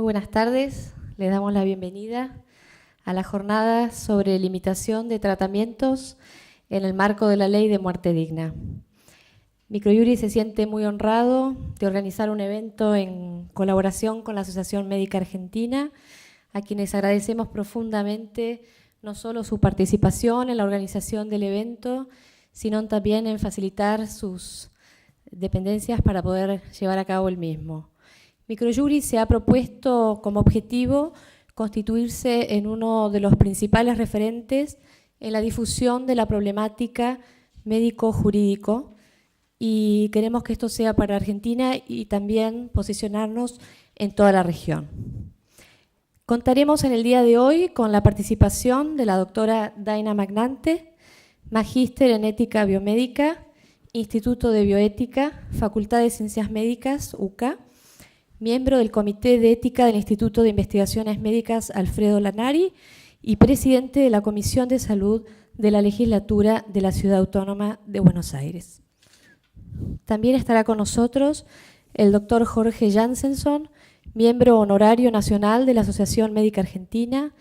Muy buenas tardes, les damos la bienvenida a la jornada sobre limitación de tratamientos en el marco de la Ley de Muerte Digna. Microjury se siente muy honrado de organizar un evento en colaboración con la Asociación Médica Argentina, a quienes agradecemos profundamente no solo su participación en la organización del evento, sino también en facilitar sus dependencias para poder llevar a cabo el mismo. Microjury se ha propuesto como objetivo constituirse en uno de los principales referentes en la difusión de la problemática médico-jurídico y queremos que esto sea para Argentina y también posicionarnos en toda la región. Contaremos en el día de hoy con la participación de la doctora Daina Magnante, magíster en ética biomédica, Instituto de Bioética, Facultad de Ciencias Médicas, UCA, miembro del Comité de Ética del Instituto de Investigaciones Médicas Alfredo Lanari y presidente de la Comisión de Salud de la Legislatura de la Ciudad Autónoma de Buenos Aires. También estará con nosotros el doctor Jorge Jansenson, miembro honorario nacional de la Asociación Médica Argentina,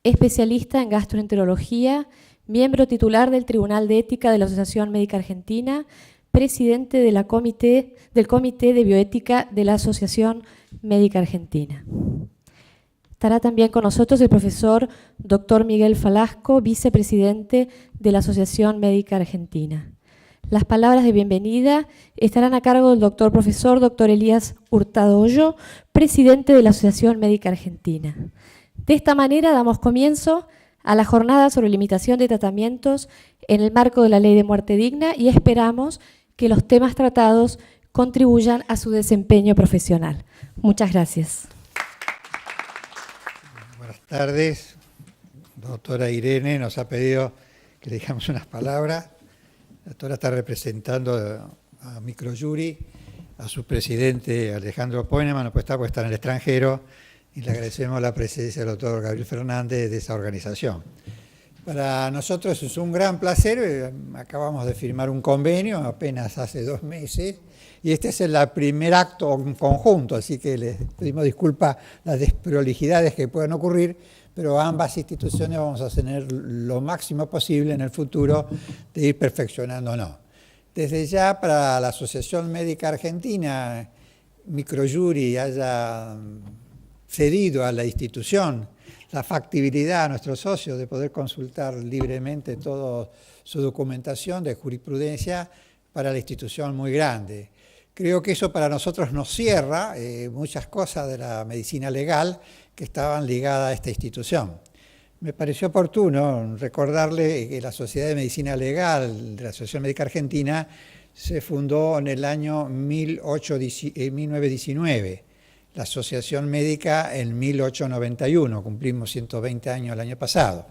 especialista en gastroenterología, miembro titular del Tribunal de Ética de la Asociación Médica Argentina, presidente del Comité de Bioética de la Asociación Médica Argentina. Estará también con nosotros el profesor Dr. Miguel Falasco, vicepresidente de la Asociación Médica Argentina. Las palabras de bienvenida estarán a cargo del profesor Dr. Elías Hurtado Hoyo, presidente de la Asociación Médica Argentina. De esta manera damos comienzo a la jornada sobre limitación de tratamientos en el marco de la Ley de Muerte Digna y esperamos que los temas tratados contribuyan a su desempeño profesional. Muchas gracias. Buenas tardes. La doctora Irene nos ha pedido que le digamos unas palabras. La doctora está representando a Microjury, a su presidente Alejandro Poineman, no puede estar porque está en el extranjero, y le agradecemos la presencia del doctor Gabriel Fernández de esa organización. Para nosotros es un gran placer, acabamos de firmar un convenio apenas hace 2 meses, y este es el primer acto en conjunto, así que les pedimos disculpas las desprolijidades que puedan ocurrir, pero ambas instituciones vamos a tener lo máximo posible en el futuro de ir perfeccionándonos. Desde ya, para la Asociación Médica Argentina, Microjury haya cedido a la institución la factibilidad a nuestros socios de poder consultar libremente toda su documentación de jurisprudencia para la institución muy grande. Creo que eso para nosotros nos cierra muchas cosas de la medicina legal que estaban ligadas a esta institución. Me pareció oportuno recordarle que la Sociedad de Medicina Legal de la Asociación Médica Argentina se fundó en el año 1919. La Asociación Médica en 1891, cumplimos 120 años el año pasado.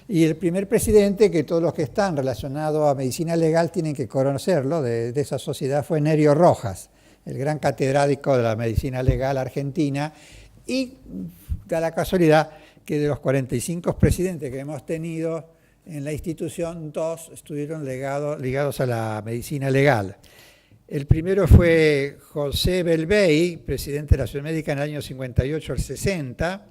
Y el primer presidente, que todos los que están relacionados a medicina legal tienen que conocerlo, de esa sociedad fue Nerio Rojas, el gran catedrático de la medicina legal argentina, y da la casualidad que de los 45 presidentes que hemos tenido en la institución, 2 estuvieron ligados a la medicina legal. El primero fue José Belvey, presidente de la Asociación Médica en el año 58 al 60,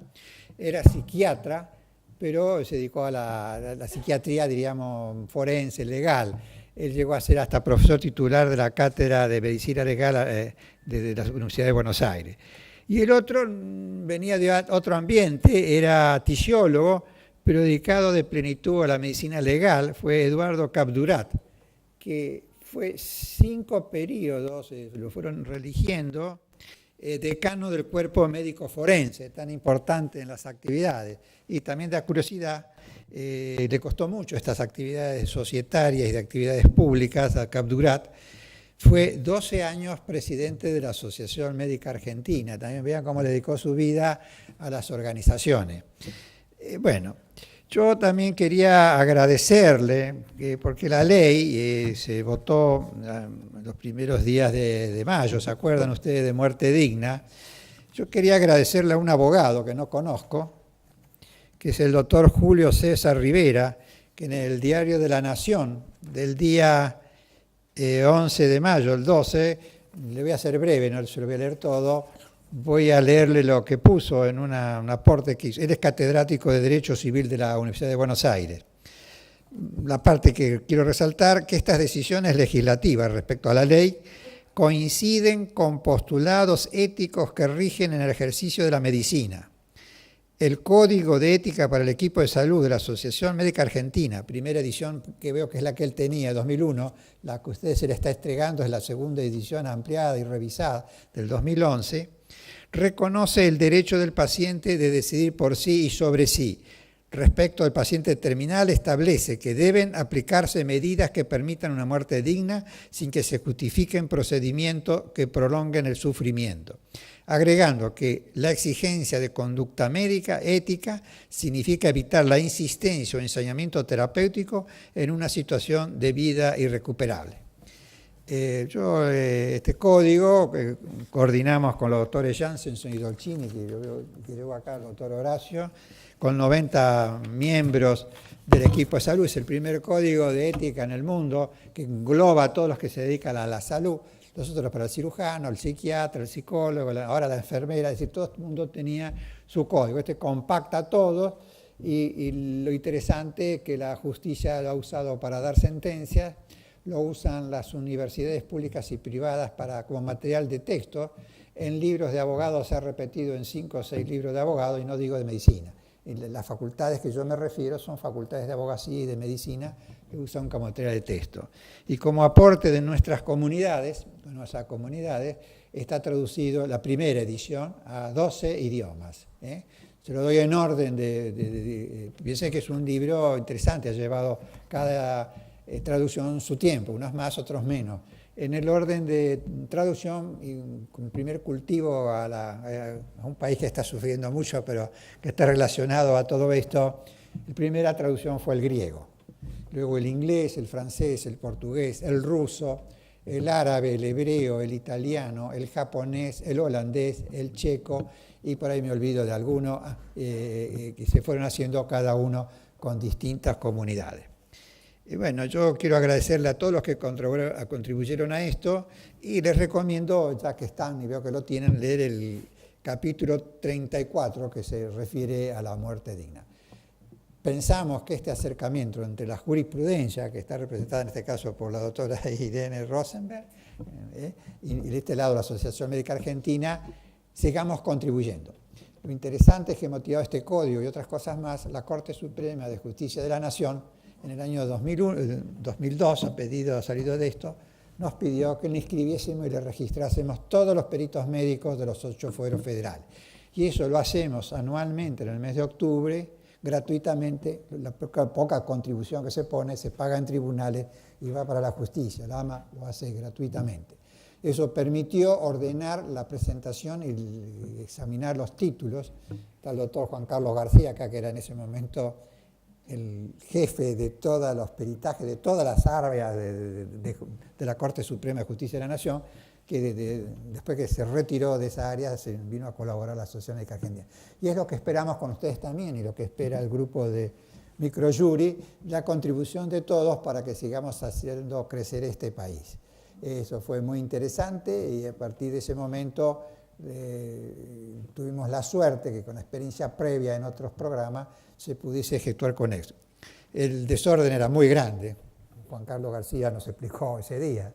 era psiquiatra, pero se dedicó a la psiquiatría, diríamos, forense, legal. Él llegó a ser hasta profesor titular de la Cátedra de Medicina Legal de la Universidad de Buenos Aires. Y el otro venía de otro ambiente, era tisiólogo, pero dedicado de plenitud a la medicina legal, fue Eduardo Capdurat, que fue 5 periodos, lo fueron religiendo, decano del cuerpo médico forense, tan importante en las actividades. Y también da curiosidad, le costó mucho estas actividades societarias y de actividades públicas a Capdurat. Fue 12 años presidente de la Asociación Médica Argentina. También vean cómo le dedicó su vida a las organizaciones. Bueno, yo también quería agradecerle, porque la ley se votó los primeros días de mayo, ¿se acuerdan ustedes de Muerte Digna? Yo quería agradecerle a un abogado que no conozco, que es el doctor Julio César Rivera, que en el Diario de la Nación del día 11 de mayo, el 12, le voy a hacer breve, no se lo voy a leer todo, voy a leerle lo que puso en un aporte que hizo. Él es catedrático de Derecho Civil de la Universidad de Buenos Aires. La parte que quiero resaltar, que estas decisiones legislativas respecto a la ley coinciden con postulados éticos que rigen en el ejercicio de la medicina. El Código de Ética para el Equipo de Salud de la Asociación Médica Argentina, primera edición que veo que es la que él tenía, 2001, la que a ustedes se le está entregando es la segunda edición ampliada y revisada del 2011, reconoce el derecho del paciente de decidir por sí y sobre sí. Respecto al paciente terminal, establece que deben aplicarse medidas que permitan una muerte digna sin que se justifiquen procedimientos que prolonguen el sufrimiento, agregando que la exigencia de conducta médica ética significa evitar la insistencia o ensañamiento terapéutico en una situación de vida irrecuperable. Este código que coordinamos con los doctores Jansenson y Dolcini, que llevó acá el doctor Horacio, con 90 miembros del equipo de salud. Es el primer código de ética en el mundo que engloba a todos los que se dedican a la salud. Los otros para el cirujano, el psiquiatra, el psicólogo, ahora la enfermera, es decir, todo el mundo tenía su código. Este compacta a todos y lo interesante es que la justicia lo ha usado para dar sentencias, lo usan las universidades públicas y privadas como material de texto. En libros de abogados se ha repetido en 5 o 6 libros de abogados y no digo de medicina. Las facultades que yo me refiero son facultades de abogacía y de medicina que usan como material de texto. Y como aporte de nuestras comunidades, está traducido la primera edición a 12 idiomas. Se lo doy en orden piensen que es un libro interesante, ha llevado cada traducción su tiempo, unos más, otros menos. En el orden de traducción, y con primer cultivo a un país que está sufriendo mucho, pero que está relacionado a todo esto, la primera traducción fue el griego, luego el inglés, el francés, el portugués, el ruso, el árabe, el hebreo, el italiano, el japonés, el holandés, el checo, y por ahí me olvido de algunos que se fueron haciendo cada uno con distintas comunidades. Y bueno, yo quiero agradecerle a todos los que contribuyeron a esto y les recomiendo, ya que están y veo que lo tienen, leer el capítulo 34 que se refiere a la muerte digna. Pensamos que este acercamiento entre la jurisprudencia, que está representada en este caso por la doctora Irene Rosenberg, y de este lado la Asociación Médica Argentina, sigamos contribuyendo. Lo interesante es que motivado este código y otras cosas más, la Corte Suprema de Justicia de la Nación, en el año 2002, salido de esto, nos pidió que le inscribiésemos y le registrásemos todos los peritos médicos de los 8 fueros federales. Y eso lo hacemos anualmente en el mes de octubre, gratuitamente. La poca contribución que se pone se paga en tribunales y va para la justicia. La AMA lo hace gratuitamente. Eso permitió ordenar la presentación y examinar los títulos. Está el doctor Juan Carlos García, acá, que era en ese momento el jefe de todos los peritajes, de todas las áreas de la Corte Suprema de Justicia de la Nación, que después que se retiró de esa área, se vino a colaborar a la Asociación Médica Argentina. Y es lo que esperamos con ustedes también, y lo que espera el grupo de Microjury, la contribución de todos para que sigamos haciendo crecer este país. Eso fue muy interesante, y a partir de ese momento tuvimos la suerte que con la experiencia previa en otros programas se pudiese efectuar con éxito. El desorden era muy grande. Juan Carlos García nos explicó ese día.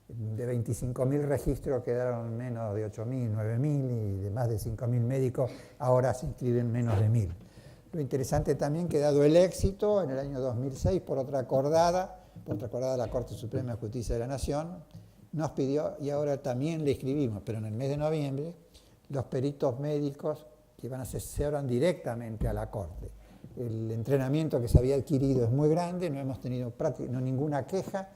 De 25.000 registros quedaron menos de 8.000, 9.000, y de más de 5.000 médicos ahora se inscriben menos de 1.000. Lo interesante también que, dado el éxito, en el año 2006, por otra acordada de la Corte Suprema de Justicia de la Nación, nos pidió, y ahora también le escribimos, pero en el mes de noviembre, los peritos médicos que se abran directamente a la Corte. El entrenamiento que se había adquirido es muy grande, no hemos tenido ninguna queja.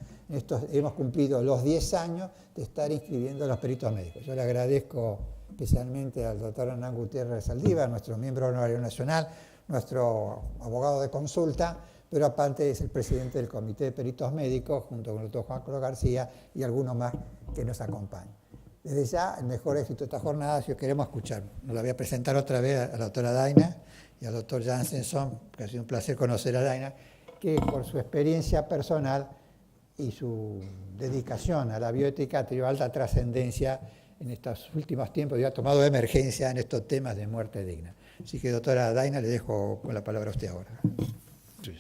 Hemos cumplido los 10 años de estar inscribiendo a los peritos médicos. Yo le agradezco especialmente al doctor Hernán Gutiérrez Saldívar, nuestro miembro honorario nacional, nuestro abogado de consulta, pero aparte es el presidente del Comité de Peritos Médicos, junto con el doctor Juan Carlos García y algunos más que nos acompañan. Desde ya, el mejor éxito de esta jornada, si os queremos escuchar. Nos la voy a presentar otra vez a la doctora Daina y al doctor Jansenson, que ha sido un placer conocer a Daina, que por su experiencia personal y su dedicación a la bioética ha tenido alta trascendencia en estos últimos tiempos y ha tomado emergencia en estos temas de muerte digna. Así que, doctora Daina, le dejo con la palabra a usted ahora. Sí.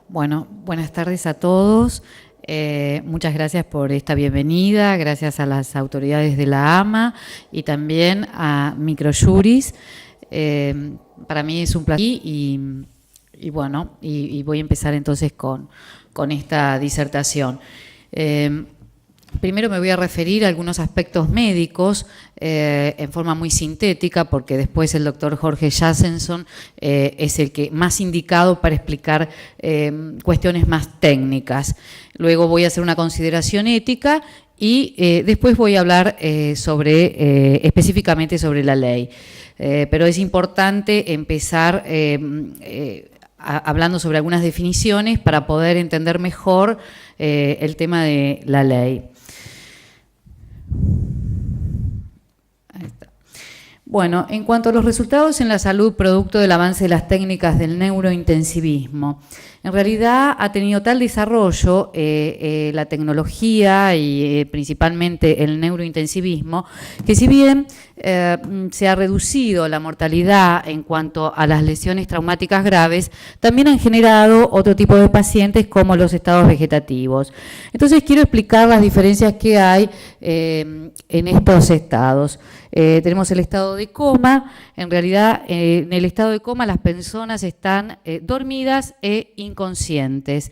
Bueno, buenas tardes a todos. Muchas gracias por esta bienvenida, gracias a las autoridades de la AMA y también a Microjuris. Para mí es un placer y bueno, voy a empezar entonces con esta disertación. Primero me voy a referir a algunos aspectos médicos en forma muy sintética, porque después el doctor Jorge Jassenson es el que más indicado para explicar cuestiones más técnicas. Luego voy a hacer una consideración ética y después voy a hablar específicamente sobre la ley. Pero es importante empezar hablando sobre algunas definiciones para poder entender mejor el tema de la ley. Ahí está. Bueno, en cuanto a los resultados en la salud producto del avance de las técnicas del neurointensivismo, en realidad ha tenido tal desarrollo la tecnología y principalmente el neurointensivismo, que si bien se ha reducido la mortalidad en cuanto a las lesiones traumáticas graves, también han generado otro tipo de pacientes como los estados vegetativos. Entonces quiero explicar las diferencias que hay en estos estados. Tenemos el estado de coma. En realidad, en el estado de coma las personas están dormidas e inconscientes,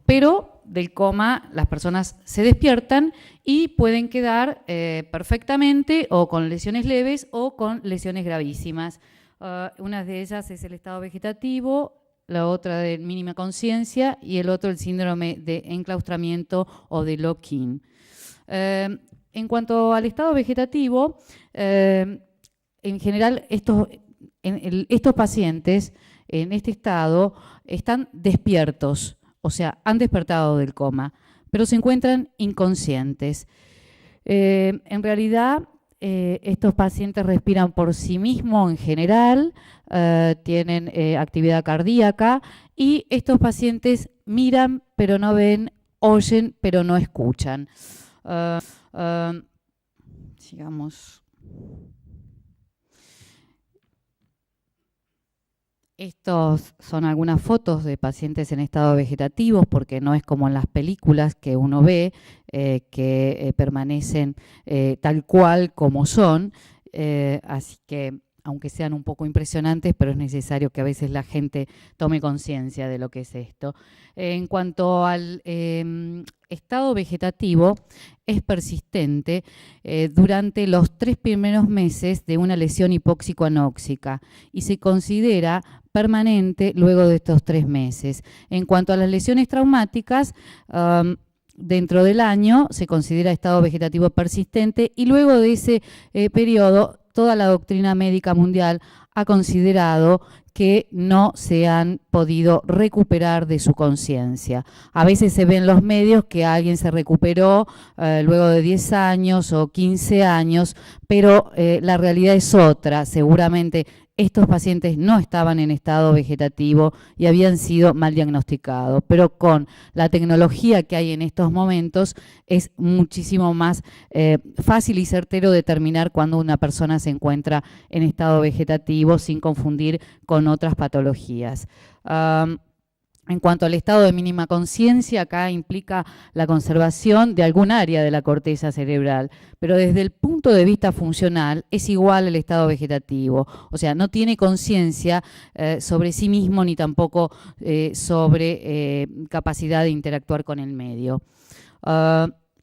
pero del coma las personas se despiertan y pueden quedar perfectamente o con lesiones leves o con lesiones gravísimas. Una de ellas es el estado vegetativo, la otra de mínima conciencia y el otro el síndrome de enclaustramiento o de lock-in. En cuanto al estado vegetativo, en general estos pacientes en este estado están despiertos, o sea, han despertado del coma, pero se encuentran inconscientes. En realidad, estos pacientes respiran por sí mismos en general, tienen actividad cardíaca y estos pacientes miran pero no ven, oyen pero no escuchan. Sigamos. Estos son algunas fotos de pacientes en estado vegetativo, porque no es como en las películas que uno ve, que permanecen tal cual como son, así que aunque sean un poco impresionantes, pero es necesario que a veces la gente tome conciencia de lo que es esto. En cuanto al estado vegetativo, es persistente durante los 3 primeros meses de una lesión hipóxico-anóxica y se considera permanente luego de estos 3 meses. En cuanto a las lesiones traumáticas, dentro del año se considera estado vegetativo persistente y luego de ese periodo toda la doctrina médica mundial ha considerado que no se han podido recuperar de su conciencia. A veces se ve en los medios que alguien se recuperó luego de 10 años o 15 años, pero la realidad es otra. Seguramente estos pacientes no estaban en estado vegetativo y habían sido mal diagnosticados, pero con la tecnología que hay en estos momentos es muchísimo más fácil y certero determinar cuando una persona se encuentra en estado vegetativo sin confundir con otras patologías. En cuanto al estado de mínima conciencia, acá implica la conservación de algún área de la corteza cerebral, pero desde el punto de vista funcional es igual al estado vegetativo, o sea, no tiene conciencia sobre sí mismo ni tampoco sobre capacidad de interactuar con el medio.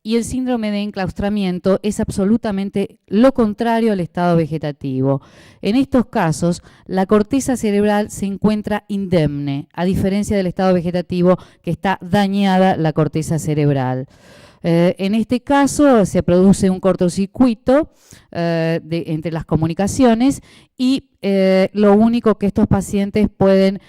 Y el síndrome de enclaustramiento es absolutamente lo contrario al estado vegetativo. En estos casos, la corteza cerebral se encuentra indemne, a diferencia del estado vegetativo que está dañada la corteza cerebral. En este caso se produce un cortocircuito entre las comunicaciones y lo único que estos pacientes pueden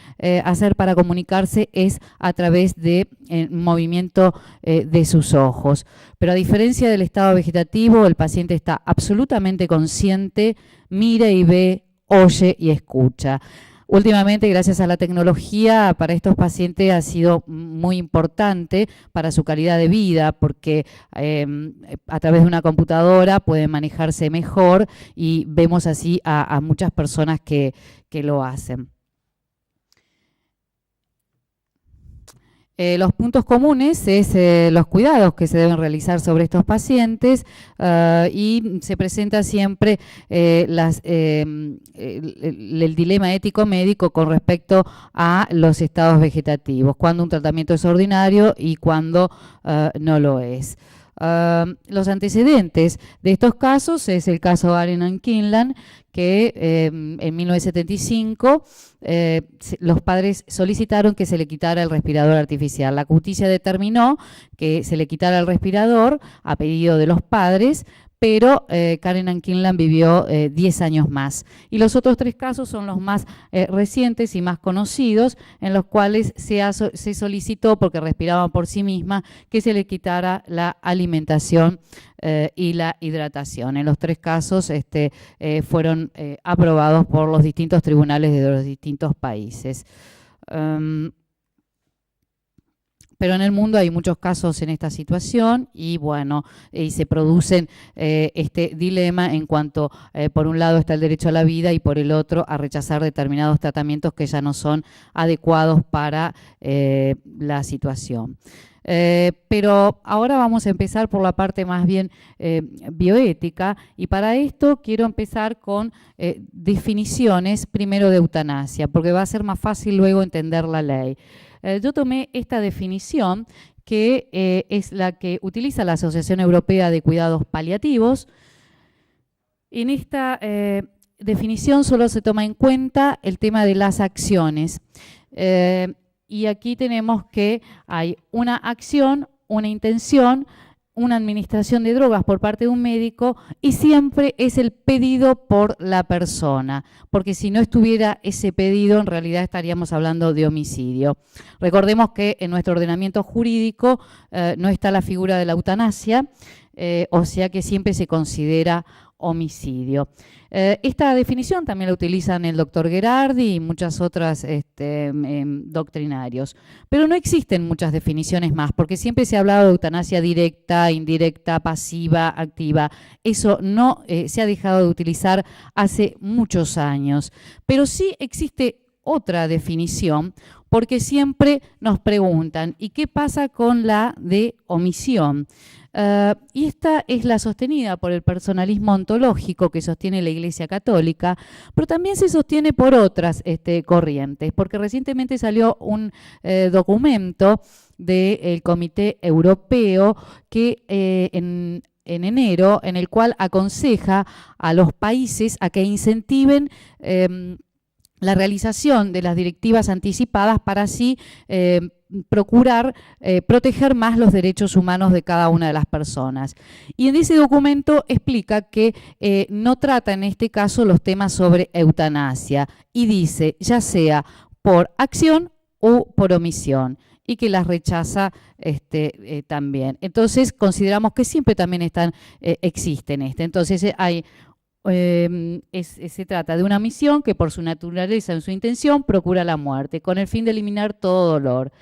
hacer para comunicarse es a través de movimiento de sus ojos. Pero a diferencia del estado vegetativo, el paciente está absolutamente consciente, mira y ve, oye y escucha. Últimamente, gracias a la tecnología, para estos pacientes ha sido muy importante para su calidad de vida, porque a través de una computadora pueden manejarse mejor y vemos así a muchas personas que lo hacen. Los puntos comunes es los cuidados que se deben realizar sobre estos pacientes y se presenta siempre el dilema ético-médico con respecto a los estados vegetativos, cuando un tratamiento es ordinario y cuando no lo es. Los antecedentes de estos casos es el caso Arenan Kinlan, que en 1975 los padres solicitaron que se le quitara el respirador artificial. La justicia determinó que se le quitara el respirador a pedido de los padres, pero Karen Kinlan vivió 10 años más. Y los otros 3 casos son los más recientes y más conocidos, en los cuales se solicitó, porque respiraban por sí misma, que se le quitara la alimentación y la hidratación. En los 3 casos fueron aprobados por los distintos tribunales de los distintos países. Pero en el mundo hay muchos casos en esta situación y bueno, y se producen este dilema en cuanto, por un lado está el derecho a la vida y por el otro a rechazar determinados tratamientos que ya no son adecuados para la situación. Pero ahora vamos a empezar por la parte más bien bioética, y para esto quiero empezar con definiciones primero de eutanasia, porque va a ser más fácil luego entender la ley. Yo tomé esta definición, que es la que utiliza la Asociación Europea de Cuidados Paliativos. En esta definición solo se toma en cuenta el tema de las acciones. Y aquí tenemos que hay una acción, una intención, una administración de drogas por parte de un médico, y siempre es el pedido por la persona, porque si no estuviera ese pedido, en realidad estaríamos hablando de homicidio. Recordemos que en nuestro ordenamiento jurídico no está la figura de la eutanasia, o sea que siempre se considera homicidio. Esta definición también la utilizan el doctor Gherardi y muchas otras doctrinarios, pero no existen muchas definiciones más, porque siempre se ha hablado de eutanasia directa, indirecta, pasiva, activa. Eso no se ha dejado de utilizar hace muchos años, pero sí existe otra definición, porque siempre nos preguntan, ¿y qué pasa con la de omisión? Y esta es la sostenida por el personalismo ontológico que sostiene la Iglesia Católica, pero también se sostiene por otras corrientes, porque recientemente salió un documento del Comité Europeo que en enero, en el cual aconseja a los países a que incentiven la realización de las directivas anticipadas para así procurar proteger más los derechos humanos de cada una de las personas. Y en ese documento explica que no trata en este caso los temas sobre eutanasia y dice, ya sea por acción o por omisión, y que las rechaza también. Entonces consideramos que siempre también existen. Entonces hay se trata de una misión que por su naturaleza, en su intención, procura la muerte, con el fin de eliminar todo dolor.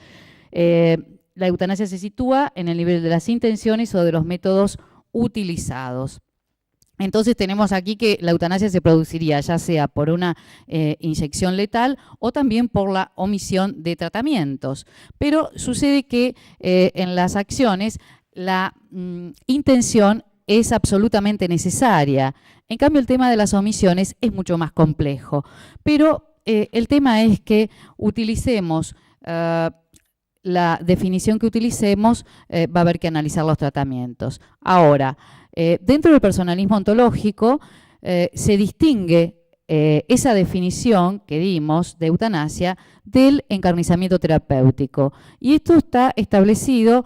La eutanasia se sitúa en el nivel de las intenciones o de los métodos utilizados. Entonces tenemos aquí que la eutanasia se produciría ya sea por una inyección letal o también por la omisión de tratamientos. Pero sucede que en las acciones la intención es absolutamente necesaria. En cambio, el tema de las omisiones es mucho más complejo. Pero el tema es que utilicemos la definición que utilicemos, va a haber que analizar los tratamientos. Ahora, dentro del personalismo ontológico se distingue esa definición que dimos de eutanasia del encarnizamiento terapéutico. Y esto está establecido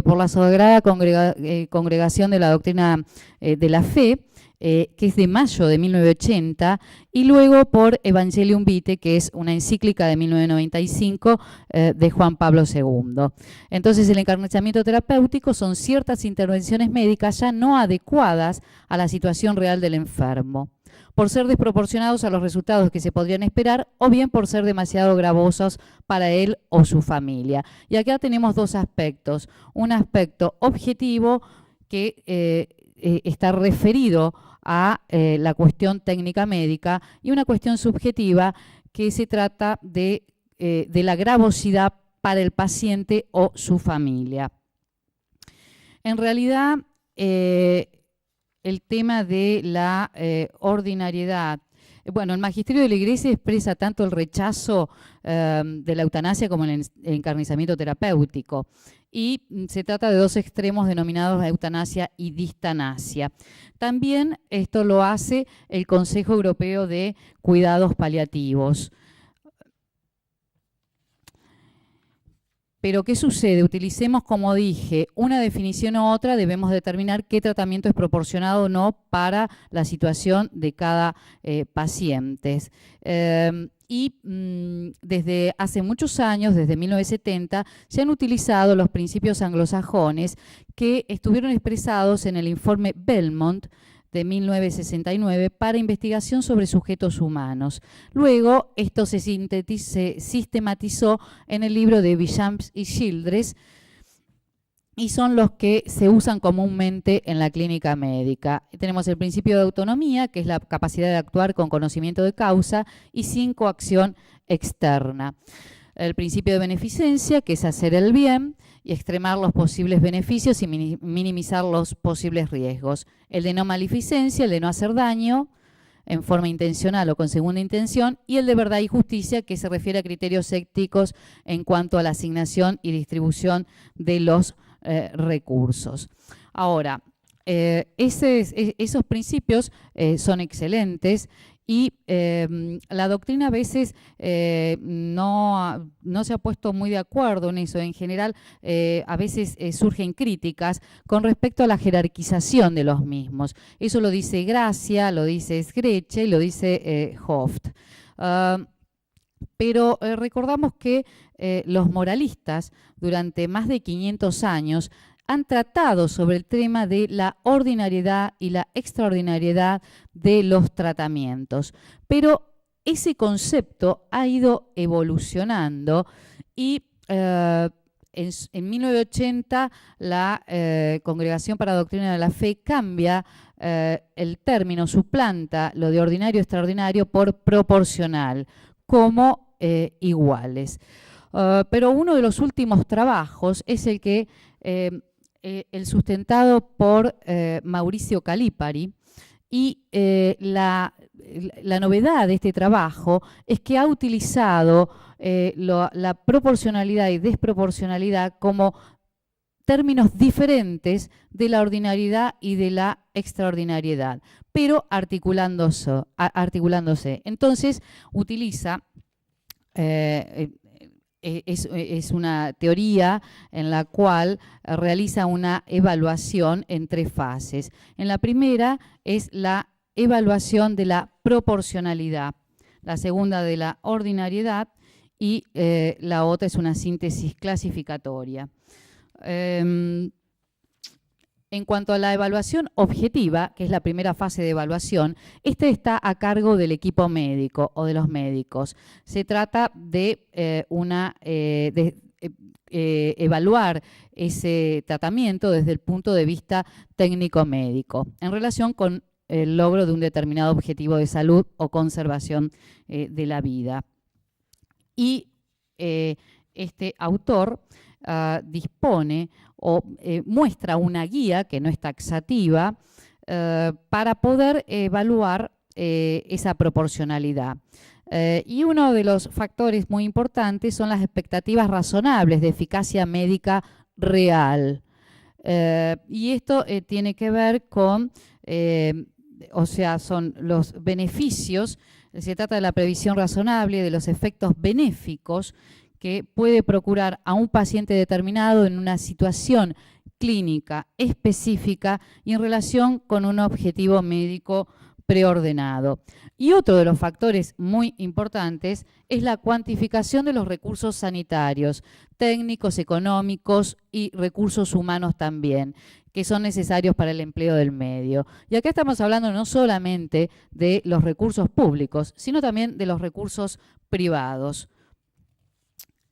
por la Sagrada Congregación de la Doctrina de la Fe, que es de mayo de 1980, y luego por Evangelium Vitae, que es una encíclica de 1995 de Juan Pablo II. Entonces, el encarnizamiento terapéutico son ciertas intervenciones médicas ya no adecuadas a la situación real del enfermo. por ser desproporcionados a los resultados que se podrían esperar o bien por ser demasiado gravosos para él o su familia. Y acá tenemos dos aspectos. Un aspecto objetivo que está referido a la cuestión técnica médica y una cuestión subjetiva que se trata de la gravosidad para el paciente o su familia. En realidad, el tema de la ordinariedad, bueno, el magisterio de la Iglesia expresa tanto el rechazo de la eutanasia como el encarnizamiento terapéutico. Y se trata de dos extremos denominados eutanasia y distanasia. También esto lo hace el Consejo Europeo de Cuidados Paliativos. Pero ¿qué sucede? Utilicemos, como dije, una definición u otra, debemos determinar qué tratamiento es proporcionado o no para la situación de cada paciente. Desde hace muchos años, desde 1970, se han utilizado los principios anglosajones que estuvieron expresados en el informe Belmont de 1969 para investigación sobre sujetos humanos. Luego, esto se sistematizó en el libro de Bichamps y Childress y son los que se usan comúnmente en la clínica médica. Tenemos el principio de autonomía, que es la capacidad de actuar con conocimiento de causa y sin coacción externa. El principio de beneficencia, que es hacer el bien y extremar los posibles beneficios y minimizar los posibles riesgos. El de no maleficencia, el de no hacer daño en forma intencional o con segunda intención, y el de verdad y justicia, que se refiere a criterios éticos en cuanto a la asignación y distribución de los recursos. Ahora, esos principios son excelentes y la doctrina a veces no se ha puesto muy de acuerdo en eso. En general, a veces surgen críticas con respecto a la jerarquización de los mismos. Eso lo dice Gracia, lo dice Schreche y lo dice Hooft. Pero recordamos que los moralistas durante más de 500 años han tratado sobre el tema de la ordinariedad y la extraordinariedad de los tratamientos. Pero ese concepto ha ido evolucionando y en 1980 la Congregación para la Doctrina de la Fe cambia el término, suplanta lo de ordinario y extraordinario por proporcional, como iguales. Pero uno de los últimos trabajos es el que el sustentado por Mauricio Calipari, y la novedad de este trabajo es que ha utilizado la proporcionalidad y desproporcionalidad como términos diferentes de la ordinariedad y de la extraordinariedad, pero articulándose. Entonces utiliza es una teoría en la cual realiza una evaluación en 3 fases. En la primera es la evaluación de la proporcionalidad, la segunda de la ordinariedad y la otra es una síntesis clasificatoria. En cuanto a la evaluación objetiva, que es la primera fase de evaluación, esta está a cargo del equipo médico o de los médicos. Se trata de evaluar ese tratamiento desde el punto de vista técnico-médico en relación con el logro de un determinado objetivo de salud o conservación de la vida. Y este autor dispone o muestra una guía que no es taxativa para poder evaluar esa proporcionalidad. Y uno de los factores muy importantes son las expectativas razonables de eficacia médica real. Y esto tiene que ver con, o sea, son los beneficios, se trata de la previsión razonable de los efectos benéficos que puede procurar a un paciente determinado en una situación clínica específica y en relación con un objetivo médico preordenado. Y otro de los factores muy importantes es la cuantificación de los recursos sanitarios, técnicos, económicos y recursos humanos también, que son necesarios para el empleo del medio. Y acá estamos hablando no solamente de los recursos públicos, sino también de los recursos privados.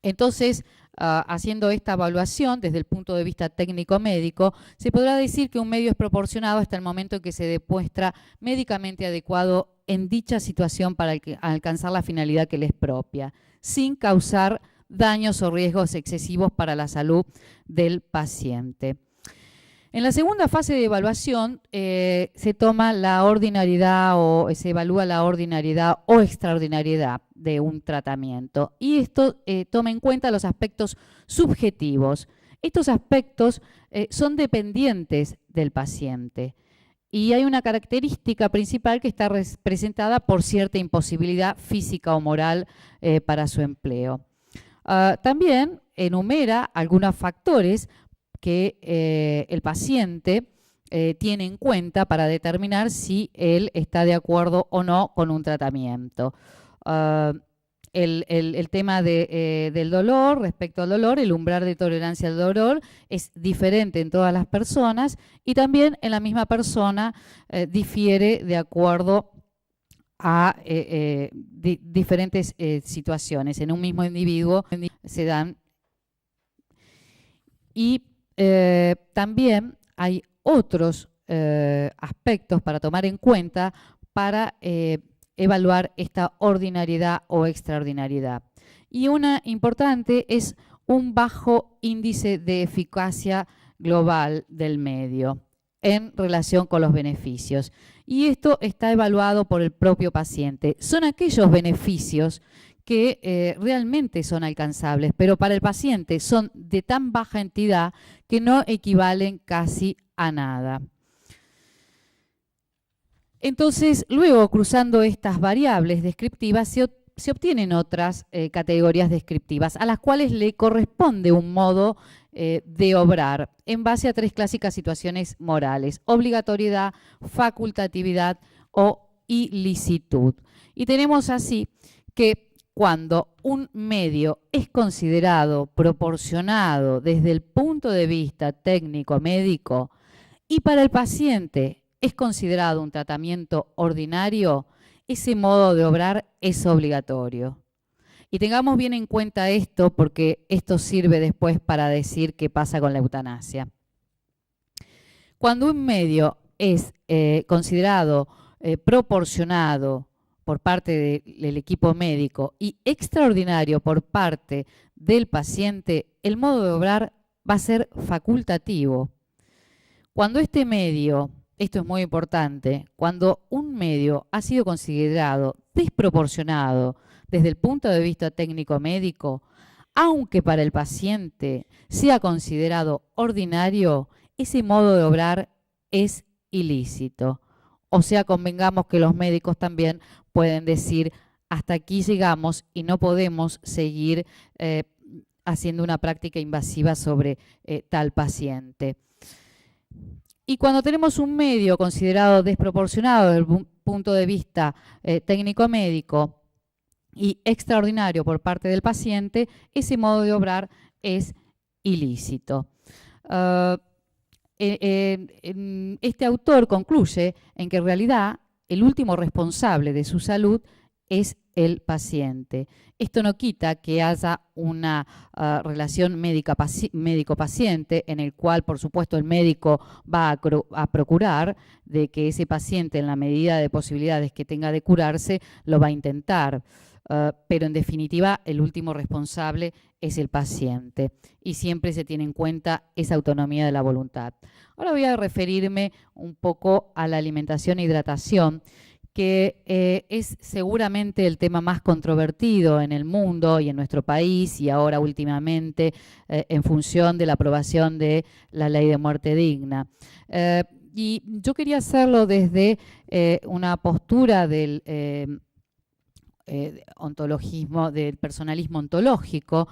Entonces, haciendo esta evaluación desde el punto de vista técnico-médico, se podrá decir que un medio es proporcionado hasta el momento en que se demuestra médicamente adecuado en dicha situación para alcanzar la finalidad que le es propia, sin causar daños o riesgos excesivos para la salud del paciente. En la segunda fase de evaluación se toma la ordinariedad o se evalúa la ordinariedad o extraordinariedad de un tratamiento, y esto toma en cuenta los aspectos subjetivos. Estos aspectos son dependientes del paciente y hay una característica principal que está representada por cierta imposibilidad física o moral para su empleo. También enumera algunos factores que el paciente tiene en cuenta para determinar si él está de acuerdo o no con un tratamiento. El tema del dolor, respecto al dolor, el umbral de tolerancia al dolor es diferente en todas las personas y también en la misma persona difiere de acuerdo a diferentes situaciones. En un mismo individuo se dan. Y también hay otros aspectos para tomar en cuenta para evaluar esta ordinariedad o extraordinariedad. Y una importante es un bajo índice de eficacia global del medio en relación con los beneficios. Y esto está evaluado por el propio paciente. Son aquellos beneficios que realmente son alcanzables, pero para el paciente son de tan baja entidad que no equivalen casi a nada. Entonces, luego, cruzando estas variables descriptivas, se obtienen otras categorías descriptivas a las cuales le corresponde un modo de obrar en base a tres clásicas situaciones morales: obligatoriedad, facultatividad o ilicitud. Y tenemos así que cuando un medio es considerado proporcionado desde el punto de vista técnico-médico y para el paciente es considerado un tratamiento ordinario, ese modo de obrar es obligatorio. Y tengamos bien en cuenta esto porque esto sirve después para decir qué pasa con la eutanasia. Cuando un medio es considerado proporcionado por parte del equipo médico y extraordinario por parte del paciente, el modo de obrar va a ser facultativo. Cuando este medio, esto es muy importante, cuando un medio ha sido considerado desproporcionado desde el punto de vista técnico-médico, aunque para el paciente sea considerado ordinario, ese modo de obrar es ilícito. O sea, convengamos que los médicos también pueden decir: hasta aquí llegamos y no podemos seguir haciendo una práctica invasiva sobre tal paciente. Y cuando tenemos un medio considerado desproporcionado desde el punto de vista técnico-médico y extraordinario por parte del paciente, ese modo de obrar es ilícito. Este autor concluye en que en realidad el último responsable de su salud es el paciente. Esto no quita que haya una relación médico-paciente en el cual, por supuesto, el médico va a procurar de que ese paciente, en la medida de posibilidades que tenga de curarse, lo va a intentar. Pero en definitiva el último responsable es el paciente y siempre se tiene en cuenta esa autonomía de la voluntad. Ahora voy a referirme un poco a la alimentación e hidratación, que es seguramente el tema más controvertido en el mundo y en nuestro país, y ahora últimamente en función de la aprobación de la ley de muerte digna. Y yo quería hacerlo desde una postura del ontologismo, del personalismo ontológico,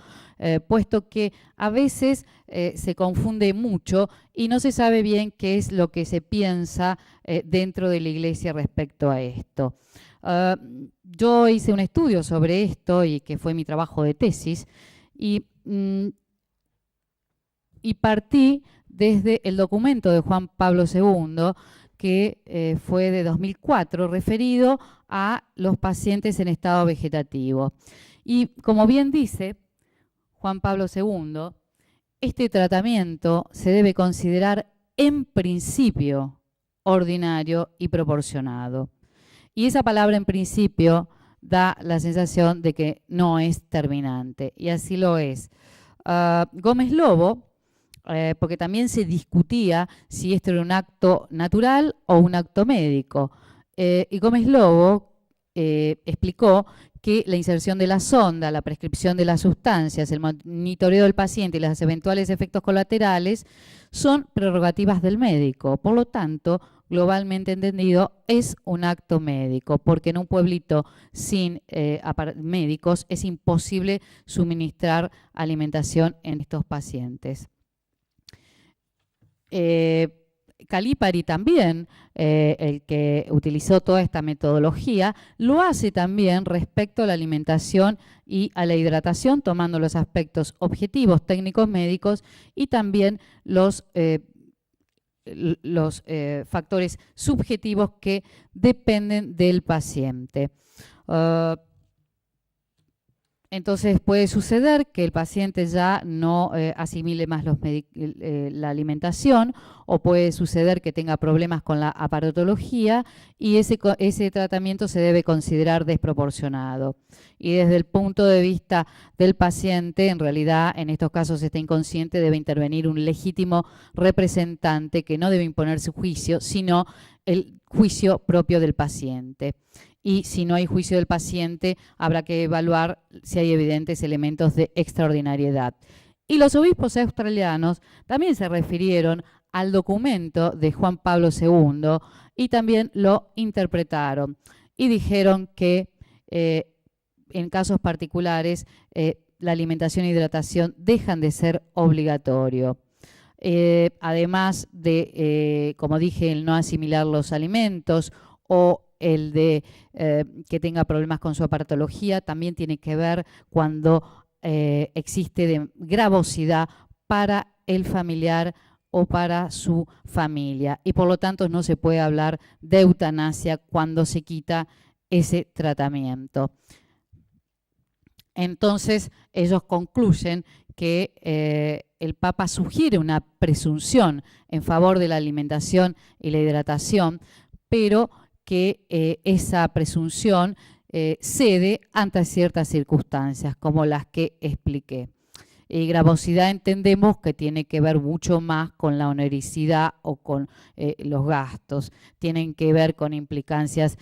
puesto que a veces se confunde mucho y no se sabe bien qué es lo que se piensa dentro de la Iglesia respecto a esto. Yo hice un estudio sobre esto y que fue mi trabajo de tesis y y partí desde el documento de Juan Pablo II, que fue de 2004, referido a los pacientes en estado vegetativo. Y como bien dice Juan Pablo II, este tratamiento se debe considerar en principio ordinario y proporcionado. Y esa palabra en principio da la sensación de que no es terminante, y así lo es. Gómez Lobo, porque también se discutía si esto era un acto natural o un acto médico, y Gómez Lobo explicó que la inserción de la sonda, la prescripción de las sustancias, el monitoreo del paciente y los eventuales efectos colaterales son prerrogativas del médico. Por lo tanto, globalmente entendido, es un acto médico, porque en un pueblito sin médicos es imposible suministrar alimentación en estos pacientes. Calipari también, el que utilizó toda esta metodología, lo hace también respecto a la alimentación y a la hidratación, tomando los aspectos objetivos, técnicos, médicos y también los factores subjetivos que dependen del paciente. Entonces puede suceder que el paciente ya no asimile más la alimentación, o puede suceder que tenga problemas con la aparatología, y ese tratamiento se debe considerar desproporcionado. Y desde el punto de vista del paciente, en realidad en estos casos está inconsciente, debe intervenir un legítimo representante que no debe imponer su juicio, sino el juicio propio del paciente. Y si no hay juicio del paciente, habrá que evaluar si hay evidentes elementos de extraordinariedad. Y los obispos australianos también se refirieron al documento de Juan Pablo II y también lo interpretaron y dijeron que en casos particulares la alimentación e hidratación dejan de ser obligatorio. Además de, como dije, el no asimilar los alimentos o el de que tenga problemas con su aparatología, también tiene que ver cuando existe gravosidad para el familiar o para su familia, y por lo tanto no se puede hablar de eutanasia cuando se quita ese tratamiento. Entonces ellos concluyen que el Papa sugiere una presunción en favor de la alimentación y la hidratación, pero que esa presunción cede ante ciertas circunstancias, como las que expliqué. Y gravosidad entendemos que tiene que ver mucho más con la onericidad o con los gastos. Tienen que ver con implicancias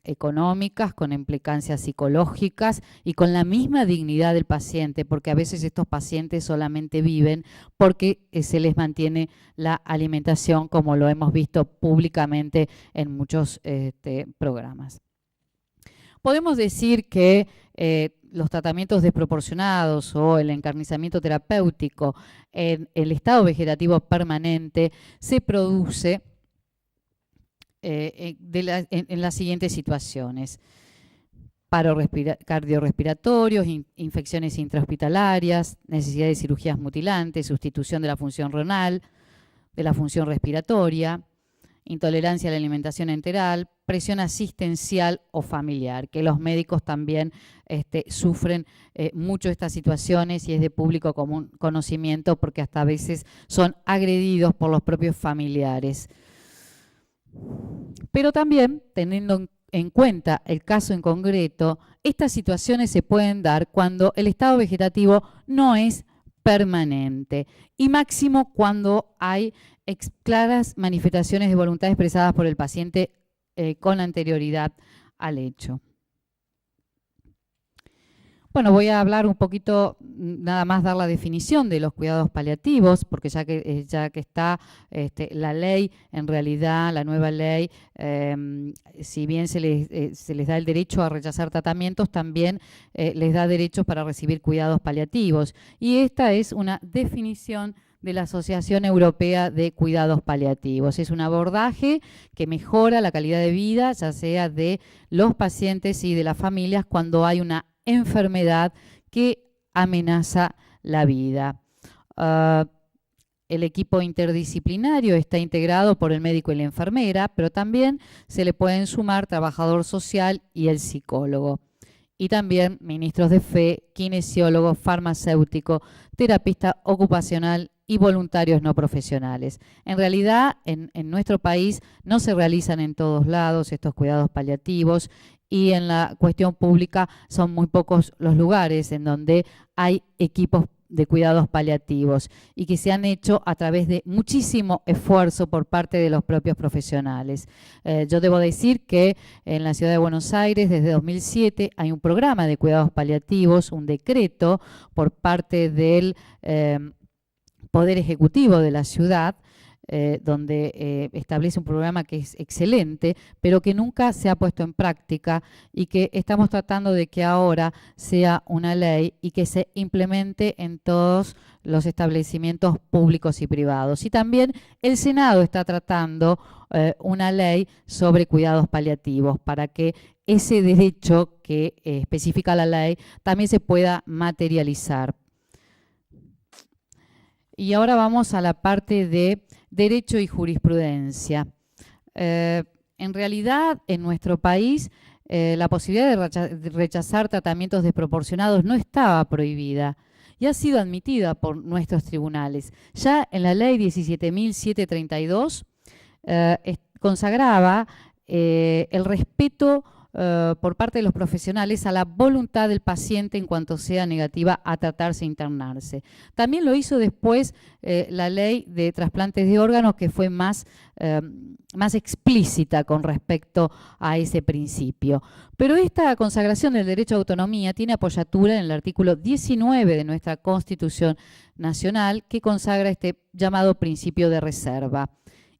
económicas, con implicancias psicológicas y con la misma dignidad del paciente, porque a veces estos pacientes solamente viven porque se les mantiene la alimentación, como lo hemos visto públicamente en muchos programas. Podemos decir que los tratamientos desproporcionados o el encarnizamiento terapéutico en el estado vegetativo permanente se produce en las siguientes situaciones: paro cardiorrespiratorios, infecciones intrahospitalarias, necesidad de cirugías mutilantes, sustitución de la función renal, de la función respiratoria, intolerancia a la alimentación enteral, presión asistencial o familiar, que los médicos también sufren mucho estas situaciones, y es de público común conocimiento porque hasta a veces son agredidos por los propios familiares. Pero también, teniendo en cuenta el caso en concreto, estas situaciones se pueden dar cuando el estado vegetativo no es permanente, y máximo cuando hay claras manifestaciones de voluntad expresadas por el paciente con anterioridad al hecho. Bueno, voy a hablar un poquito, nada más dar la definición de los cuidados paliativos, porque ya que está la ley, en realidad la nueva ley, si bien se les da el derecho a rechazar tratamientos, también les da derechos para recibir cuidados paliativos. Y esta es una definición de la Asociación Europea de Cuidados Paliativos. Es un abordaje que mejora la calidad de vida, ya sea de los pacientes y de las familias, cuando hay una enfermedad que amenaza la vida. El equipo interdisciplinario está integrado por el médico y la enfermera, pero también se le pueden sumar trabajador social y el psicólogo. Y también ministros de fe, kinesiólogo, farmacéutico, terapista ocupacional y voluntarios no profesionales. En realidad, en nuestro país no se realizan en todos lados estos cuidados paliativos y en la cuestión pública son muy pocos los lugares en donde hay equipos de cuidados paliativos y que se han hecho a través de muchísimo esfuerzo por parte de los propios profesionales. Yo debo decir que en la ciudad de Buenos Aires desde 2007 hay un programa de cuidados paliativos, un decreto por parte del Poder Ejecutivo de la ciudad, donde establece un programa que es excelente, pero que nunca se ha puesto en práctica y que estamos tratando de que ahora sea una ley y que se implemente en todos los establecimientos públicos y privados. Y también el Senado está tratando una ley sobre cuidados paliativos para que ese derecho que especifica la ley también se pueda materializar. Y ahora vamos a la parte de derecho y jurisprudencia. En realidad, en nuestro país, la posibilidad de rechazar tratamientos desproporcionados no estaba prohibida y ha sido admitida por nuestros tribunales. Ya en la ley 17.732 consagraba el respeto por parte de los profesionales a la voluntad del paciente en cuanto sea negativa a tratarse e internarse. También lo hizo después la ley de trasplantes de órganos, que fue más explícita con respecto a ese principio. Pero esta consagración del derecho a autonomía tiene apoyatura en el artículo 19 de nuestra Constitución Nacional, que consagra este llamado principio de reserva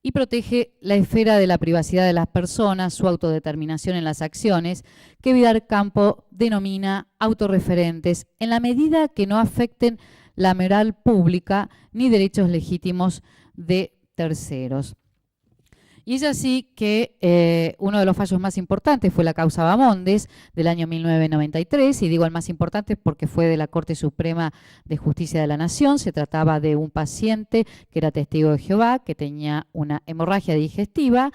y protege la esfera de la privacidad de las personas, su autodeterminación en las acciones, que Vidal Campo denomina autorreferentes, en la medida que no afecten la moral pública ni derechos legítimos de terceros. Y es así que uno de los fallos más importantes fue la causa Bamondes del año 1993, y digo el más importante porque fue de la Corte Suprema de Justicia de la Nación. Se trataba de un paciente que era testigo de Jehová, que tenía una hemorragia digestiva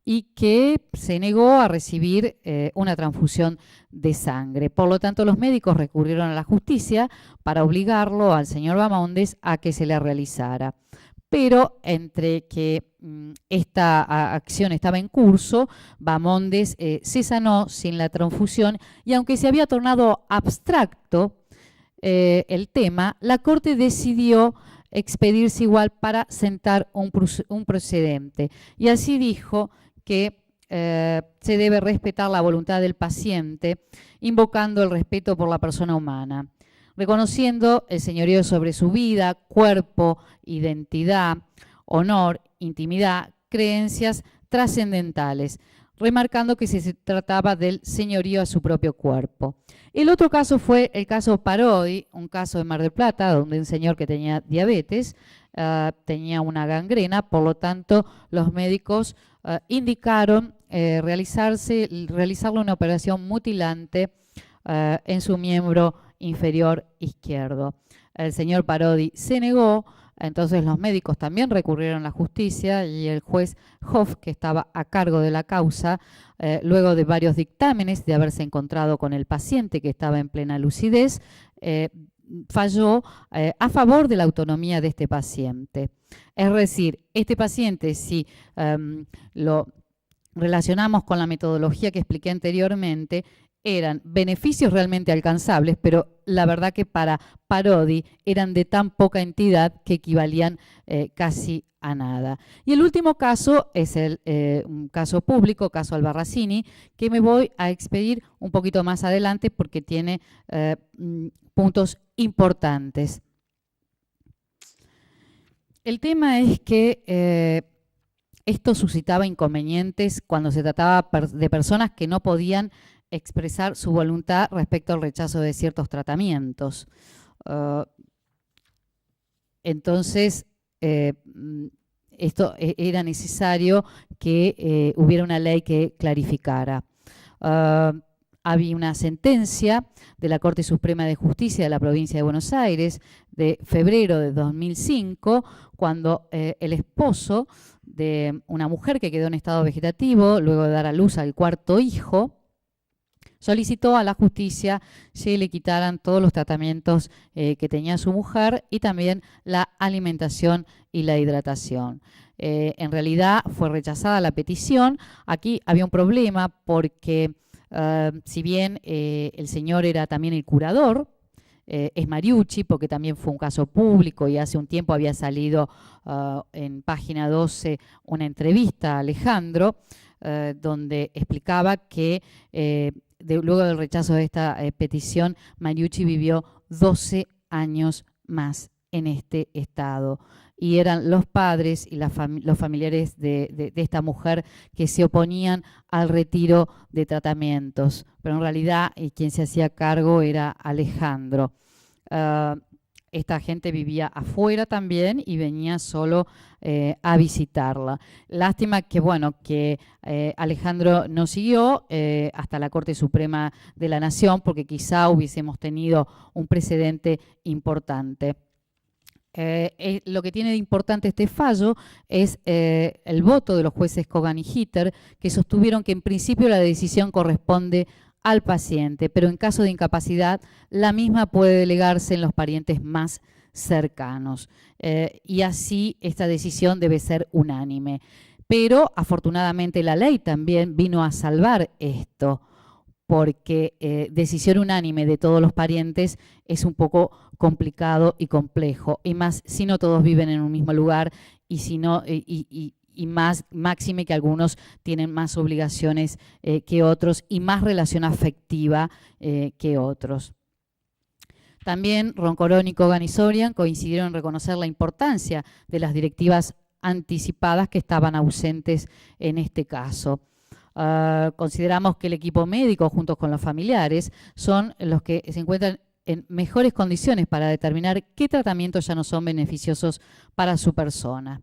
y que se negó a recibir una transfusión de sangre. Por lo tanto, los médicos recurrieron a la justicia para obligarlo al señor Bamondes a que se le realizara. Pero entre que esta acción estaba en curso, Bamondes se sanó sin la transfusión, y aunque se había tornado abstracto el tema, la Corte decidió expedirse igual para sentar un precedente. Y así dijo que se debe respetar la voluntad del paciente, invocando el respeto por la persona humana, reconociendo el señorío sobre su vida, cuerpo, identidad, honor, intimidad, creencias trascendentales, remarcando que se trataba del señorío a su propio cuerpo. El otro caso fue el caso Parodi, un caso de Mar del Plata, donde un señor que tenía diabetes tenía una gangrena, por lo tanto los médicos indicaron realizarle una operación mutilante en su miembro inferior izquierdo. El señor Parodi se negó, entonces los médicos también recurrieron a la justicia y el juez Hoff, que estaba a cargo de la causa, luego de varios dictámenes de haberse encontrado con el paciente que estaba en plena lucidez, falló a favor de la autonomía de este paciente. Es decir, este paciente, si lo relacionamos con la metodología que expliqué anteriormente, eran beneficios realmente alcanzables, pero la verdad que para Parodi eran de tan poca entidad que equivalían casi a nada. Y el último caso es un caso público, caso Albarracini, que me voy a expedir un poquito más adelante porque tiene puntos importantes. El tema es que esto suscitaba inconvenientes cuando se trataba de personas que no podían expresar su voluntad respecto al rechazo de ciertos tratamientos. Entonces, esto era necesario que hubiera una ley que clarificara. había una sentencia de la Corte Suprema de Justicia de la provincia de Buenos Aires de febrero de 2005, cuando el esposo de una mujer que quedó en estado vegetativo luego de dar a luz al cuarto hijo, solicitó a la justicia que le quitaran todos los tratamientos que tenía su mujer y también la alimentación y la hidratación. En realidad fue rechazada la petición. Aquí había un problema porque si bien el señor era también el curador, es Mariucci, porque también fue un caso público y hace un tiempo había salido en Página 12 una entrevista a Alejandro, donde explicaba que luego del rechazo de esta petición, Mariucci vivió 12 años más en este estado. Y eran los padres y los familiares de esta mujer que se oponían al retiro de tratamientos. Pero en realidad quien se hacía cargo era Alejandro. Esta gente vivía afuera también y venía solo a visitarla. Lástima que, bueno, que Alejandro no siguió hasta la Corte Suprema de la Nación, porque quizá hubiésemos tenido un precedente importante. Lo que tiene de importante este fallo es el voto de los jueces Kogan y Hitter, que sostuvieron que en principio la decisión corresponde al paciente, pero en caso de incapacidad la misma puede delegarse en los parientes más cercanos. Y así esta decisión debe ser unánime. Pero afortunadamente la ley también vino a salvar esto, porque decisión unánime de todos los parientes es un poco complicado y complejo, y más si no todos viven en un mismo lugar y si no y más máxime que algunos tienen más obligaciones que otros y más relación afectiva que otros. También Roncoroni, Kogan y Sorian coincidieron en reconocer la importancia de las directivas anticipadas que estaban ausentes en este caso. Consideramos que el equipo médico junto con los familiares son los que se encuentran en mejores condiciones para determinar qué tratamientos ya no son beneficiosos para su persona,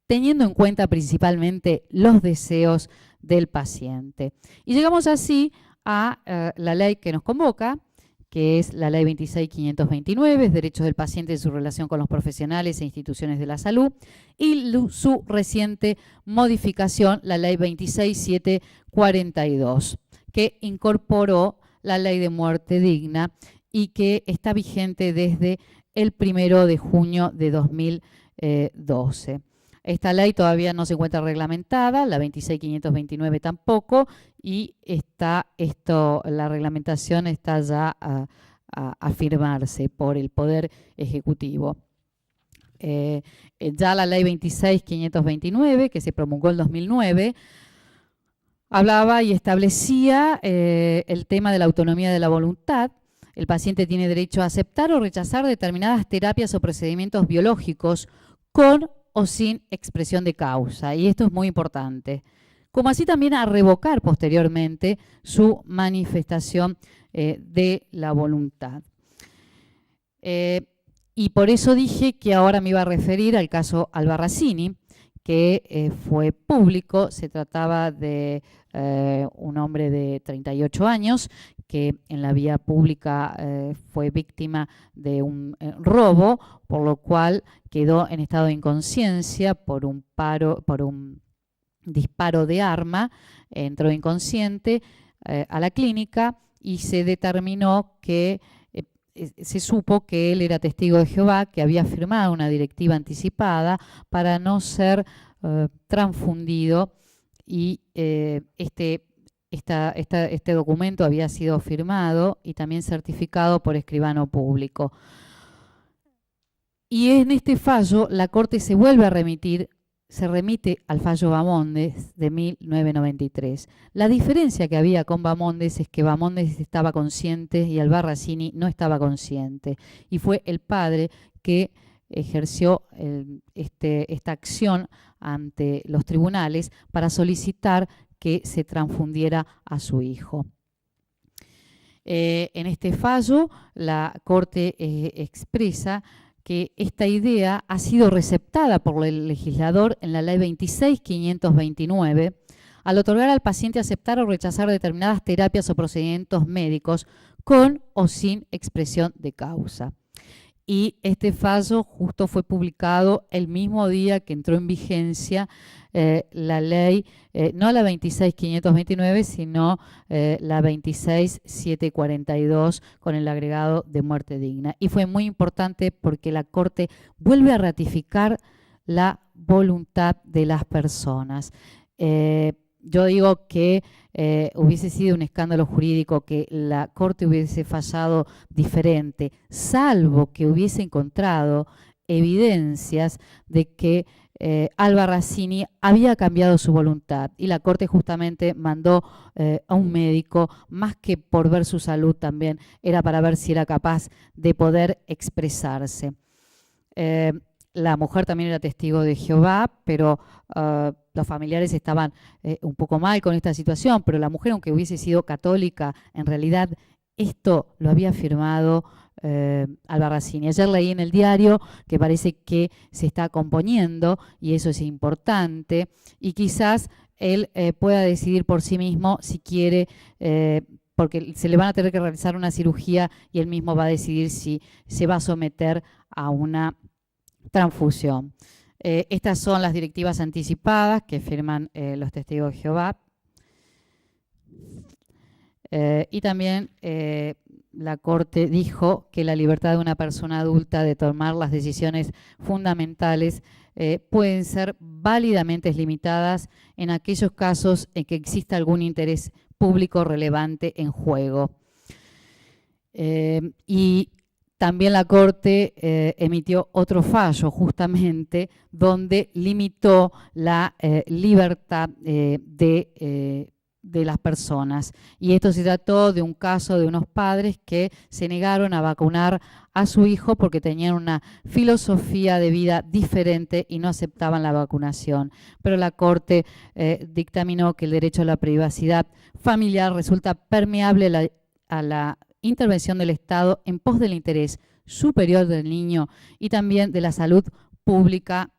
teniendo en cuenta principalmente los deseos del paciente. Y llegamos así a la ley que nos convoca, que es la Ley 26.529, Derechos del Paciente en su relación con los profesionales e instituciones de la salud, y su reciente modificación, la Ley 26.742, que incorporó la Ley de Muerte Digna y que está vigente desde el 1 de junio de 2012. Esta ley todavía no se encuentra reglamentada, la 26.529 tampoco, y la reglamentación está ya a firmarse por el Poder Ejecutivo. Ya la ley 26.529, que se promulgó en 2009, hablaba y establecía el tema de la autonomía de la voluntad. El paciente tiene derecho a aceptar o rechazar determinadas terapias o procedimientos biológicos con o sin expresión de causa, y esto es muy importante, como así también a revocar posteriormente su manifestación de la voluntad. Y por eso dije que ahora me iba a referir al caso Albarracini, que fue público. Se trataba de un hombre de 38 años que en la vía pública fue víctima de un robo, por lo cual quedó en estado de inconsciencia por un disparo de arma. Entró inconsciente a la clínica y se determinó que se supo que él era testigo de Jehová, que había firmado una directiva anticipada para no ser transfundido, y este documento había sido firmado y también certificado por escribano público. Y en este fallo la Corte se remite al fallo Bamondes de 1993. La diferencia que había con Bamondes es que Bamondes estaba consciente y Albarracini no estaba consciente, y fue el padre que ejerció esta acción ante los tribunales para solicitar que se transfundiera a su hijo. En este fallo la Corte expresa que esta idea ha sido receptada por el legislador en la Ley 26.529, al otorgar al paciente aceptar o rechazar determinadas terapias o procedimientos médicos con o sin expresión de causa. Y este fallo justo fue publicado el mismo día que entró en vigencia la ley, no la 26.529, sino la 26.742 con el agregado de muerte digna. Y fue muy importante porque la Corte vuelve a ratificar la voluntad de las personas. Yo digo que hubiese sido un escándalo jurídico que la Corte hubiese fallado diferente, salvo que hubiese encontrado evidencias de que Albarracini había cambiado su voluntad y la Corte justamente mandó a un médico, más que por ver su salud también, era para ver si era capaz de poder expresarse. La mujer también era testigo de Jehová, pero los familiares estaban un poco mal con esta situación, pero la mujer, aunque hubiese sido católica, en realidad esto lo había firmado Albarracini. Ayer leí en el diario que parece que se está componiendo, y eso es importante, y quizás él pueda decidir por sí mismo si quiere, porque se le van a tener que realizar una cirugía y él mismo va a decidir si se va a someter a una transfusión. Estas son las directivas anticipadas que firman los testigos de Jehová. Y también la Corte dijo que la libertad de una persona adulta de tomar las decisiones fundamentales pueden ser válidamente limitadas en aquellos casos en que exista algún interés público relevante en juego. Y también la Corte emitió otro fallo justamente donde limitó la libertad de las personas. Y esto se trató de un caso de unos padres que se negaron a vacunar a su hijo porque tenían una filosofía de vida diferente y no aceptaban la vacunación. Pero la Corte dictaminó que el derecho a la privacidad familiar resulta permeable a la intervención del Estado en pos del interés superior del niño y también de la salud pública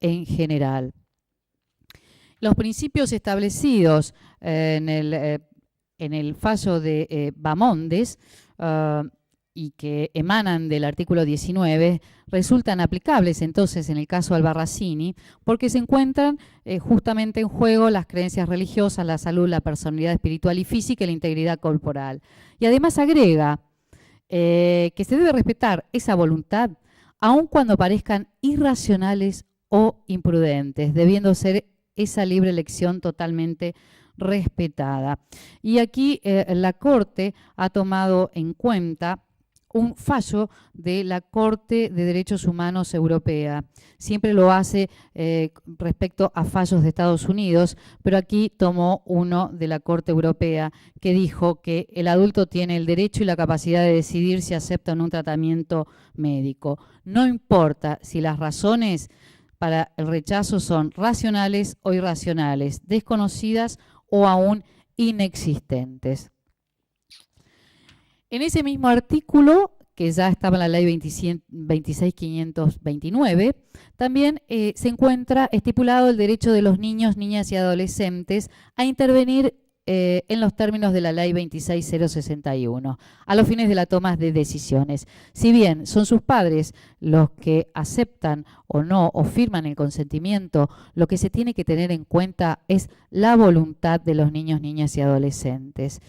en general. Los principios establecidos en el fallo de Bamondes y que emanan del artículo 19 resultan aplicables entonces en el caso Albarracini porque se encuentran justamente en juego las creencias religiosas, la salud, la personalidad espiritual y física y la integridad corporal. Y además agrega que se debe respetar esa voluntad aun cuando parezcan irracionales o imprudentes, debiendo ser esa libre elección totalmente respetada. Y aquí la Corte ha tomado en cuenta un fallo de la Corte de Derechos Humanos Europea. Siempre lo hace respecto a fallos de Estados Unidos, pero aquí tomó uno de la Corte Europea que dijo que el adulto tiene el derecho y la capacidad de decidir si acepta un tratamiento médico. No importa si las razones para el rechazo son racionales o irracionales, desconocidas o aún inexistentes. En ese mismo artículo, que ya estaba en la ley 26.529, también se encuentra estipulado el derecho de los niños, niñas y adolescentes a intervenir en los términos de la ley 26.061, a los fines de la toma de decisiones. Si bien son sus padres los que aceptan o no, o firman el consentimiento, lo que se tiene que tener en cuenta es la voluntad de los niños, niñas y adolescentes.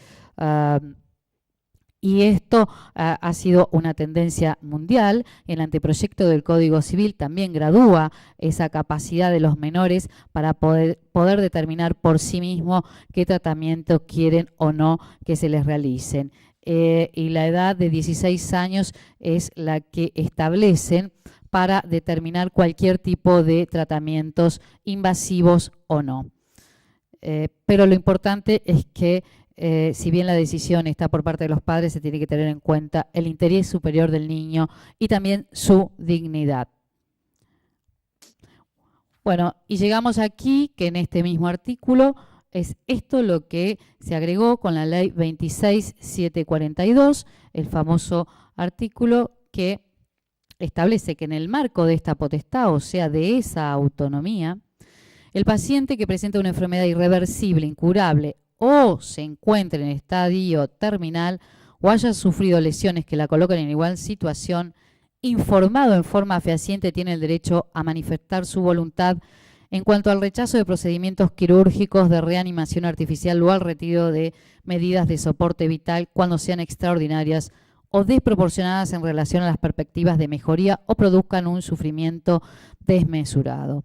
Y esto ha sido una tendencia mundial. El anteproyecto del Código Civil también gradúa esa capacidad de los menores para poder determinar por sí mismos qué tratamientos quieren o no que se les realicen. Y la edad de 16 años es la que establecen para determinar cualquier tipo de tratamientos invasivos o no. Pero lo importante es que si bien la decisión está por parte de los padres, se tiene que tener en cuenta el interés superior del niño y también su dignidad. Bueno, y llegamos aquí, que en este mismo artículo es esto lo que se agregó con la ley 26.742, el famoso artículo que establece que en el marco de esta potestad, o sea, de esa autonomía, El paciente que presenta una enfermedad irreversible, incurable o se encuentre en estadio terminal o haya sufrido lesiones que la colocan en igual situación, informado en forma fehaciente, tiene el derecho a manifestar su voluntad en cuanto al rechazo de procedimientos quirúrgicos, de reanimación artificial o al retiro de medidas de soporte vital cuando sean extraordinarias o desproporcionadas en relación a las perspectivas de mejoría o produzcan un sufrimiento desmesurado.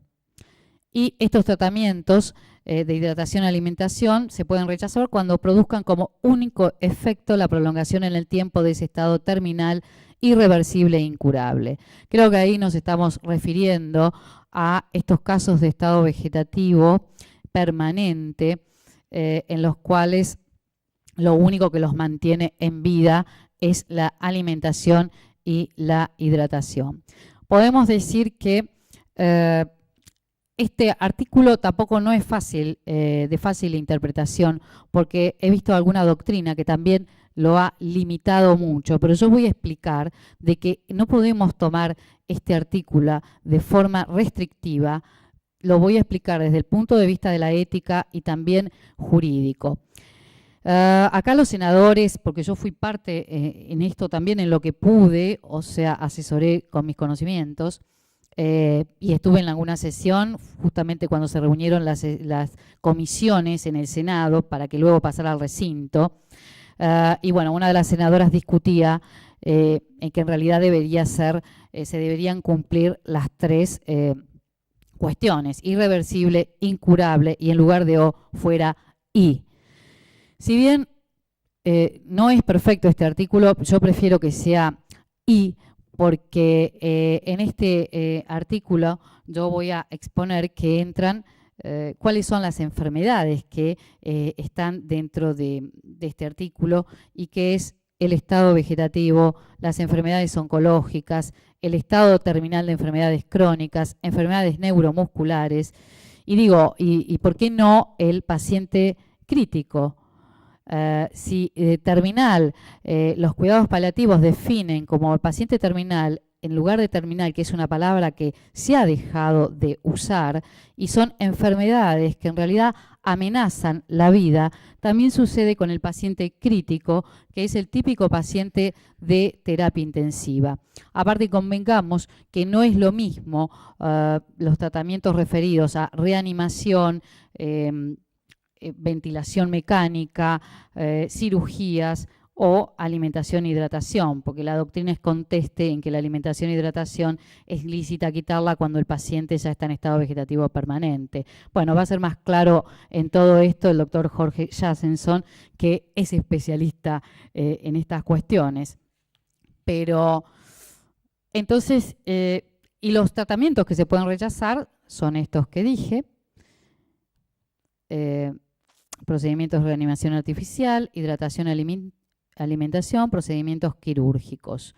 Y estos tratamientos de hidratación y alimentación se pueden rechazar cuando produzcan como único efecto la prolongación en el tiempo de ese estado terminal, irreversible e incurable. Creo que ahí nos estamos refiriendo a estos casos de estado vegetativo permanente, en los cuales lo único que los mantiene en vida es la alimentación y la hidratación. Podemos decir que este artículo tampoco no es fácil, de fácil interpretación, porque he visto alguna doctrina que también lo ha limitado mucho, pero yo voy a explicar de que no podemos tomar este artículo de forma restrictiva. Lo voy a explicar desde el punto de vista de la ética y también jurídico. Acá los senadores, porque yo fui parte en esto también en lo que pude, o sea, asesoré con mis conocimientos, y estuve en alguna sesión justamente cuando se reunieron las comisiones en el Senado para que luego pasara al recinto. Y bueno, una de las senadoras discutía en que en realidad debería ser, se deberían cumplir las tres cuestiones: irreversible, incurable, y en lugar de o fuera y. Si bien no es perfecto este artículo, yo prefiero que sea y, porque en este artículo yo voy a exponer que entran cuáles son las enfermedades que están dentro de este artículo, y que es el estado vegetativo, las enfermedades oncológicas, el estado terminal de enfermedades crónicas, enfermedades neuromusculares, y digo, y por qué no el paciente crítico. Si terminal, los cuidados paliativos definen como el paciente terminal, en lugar de terminal, que es una palabra que se ha dejado de usar, y son enfermedades que en realidad amenazan la vida, también sucede con el paciente crítico, que es el típico paciente de terapia intensiva. Aparte, convengamos que no es lo mismo los tratamientos referidos a reanimación, ventilación mecánica, cirugías o alimentación e hidratación, porque la doctrina es conteste en que la alimentación e hidratación es lícita quitarla cuando el paciente ya está en estado vegetativo permanente. Bueno, va a ser más claro en todo esto el doctor Jorge Jassenson, que es especialista en estas cuestiones. Pero, entonces, y los tratamientos que se pueden rechazar son estos que dije: procedimientos de reanimación artificial, hidratación, alimentación, procedimientos quirúrgicos.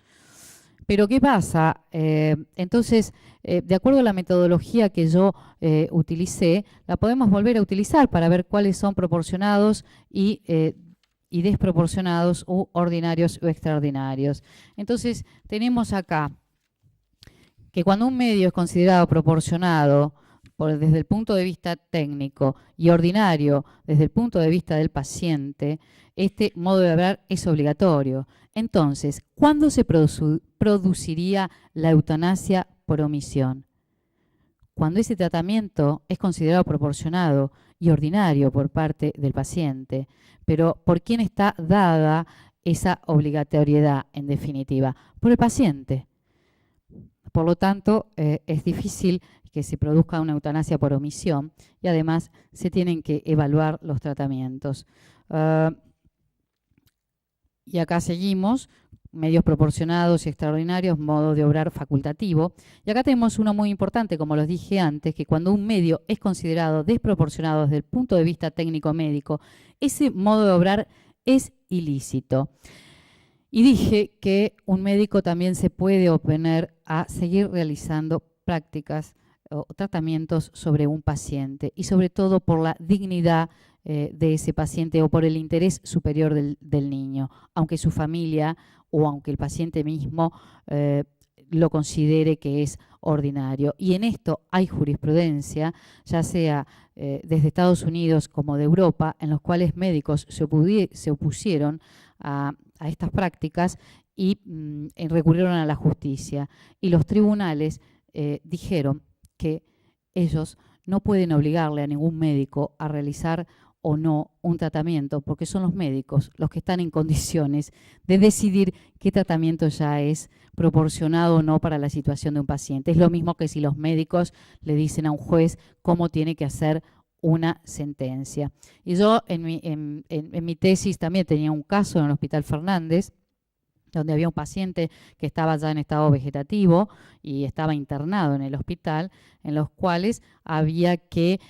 Pero ¿qué pasa? Entonces, de acuerdo a la metodología que yo utilicé, la podemos volver a utilizar para ver cuáles son proporcionados y desproporcionados, u ordinarios o extraordinarios. Entonces, tenemos acá que cuando un medio es considerado proporcionado desde el punto de vista técnico y ordinario desde el punto de vista del paciente, este modo de obrar es obligatorio. Entonces, ¿cuándo se produciría la eutanasia por omisión? Cuando ese tratamiento es considerado proporcionado y ordinario por parte del paciente. Pero ¿por quién está dada esa obligatoriedad en definitiva? Por el paciente. Por lo tanto, es difícil que se produzca una eutanasia por omisión, y además se tienen que evaluar los tratamientos. Y acá seguimos: medios proporcionados y extraordinarios, modo de obrar facultativo. Y acá tenemos uno muy importante, como los dije antes, que cuando un medio es considerado desproporcionado desde el punto de vista técnico-médico, ese modo de obrar es ilícito. Y dije que un médico también se puede oponer a seguir realizando prácticas o tratamientos sobre un paciente, y sobre todo por la dignidad de ese paciente o por el interés superior del niño, aunque su familia o aunque el paciente mismo lo considere que es ordinario. Y en esto hay jurisprudencia, ya sea desde Estados Unidos como de Europa, en los cuales médicos se opusieron a estas prácticas y recurrieron a la justicia. Y los tribunales dijeron que ellos no pueden obligarle a ningún médico a realizar o no un tratamiento, porque son los médicos los que están en condiciones de decidir qué tratamiento ya es proporcionado o no para la situación de un paciente. Es lo mismo que si los médicos le dicen a un juez cómo tiene que hacer una sentencia. Y yo en mi tesis también tenía un caso en el Hospital Fernández, donde había un paciente que estaba ya en estado vegetativo y estaba internado en el hospital, en los cuales había que,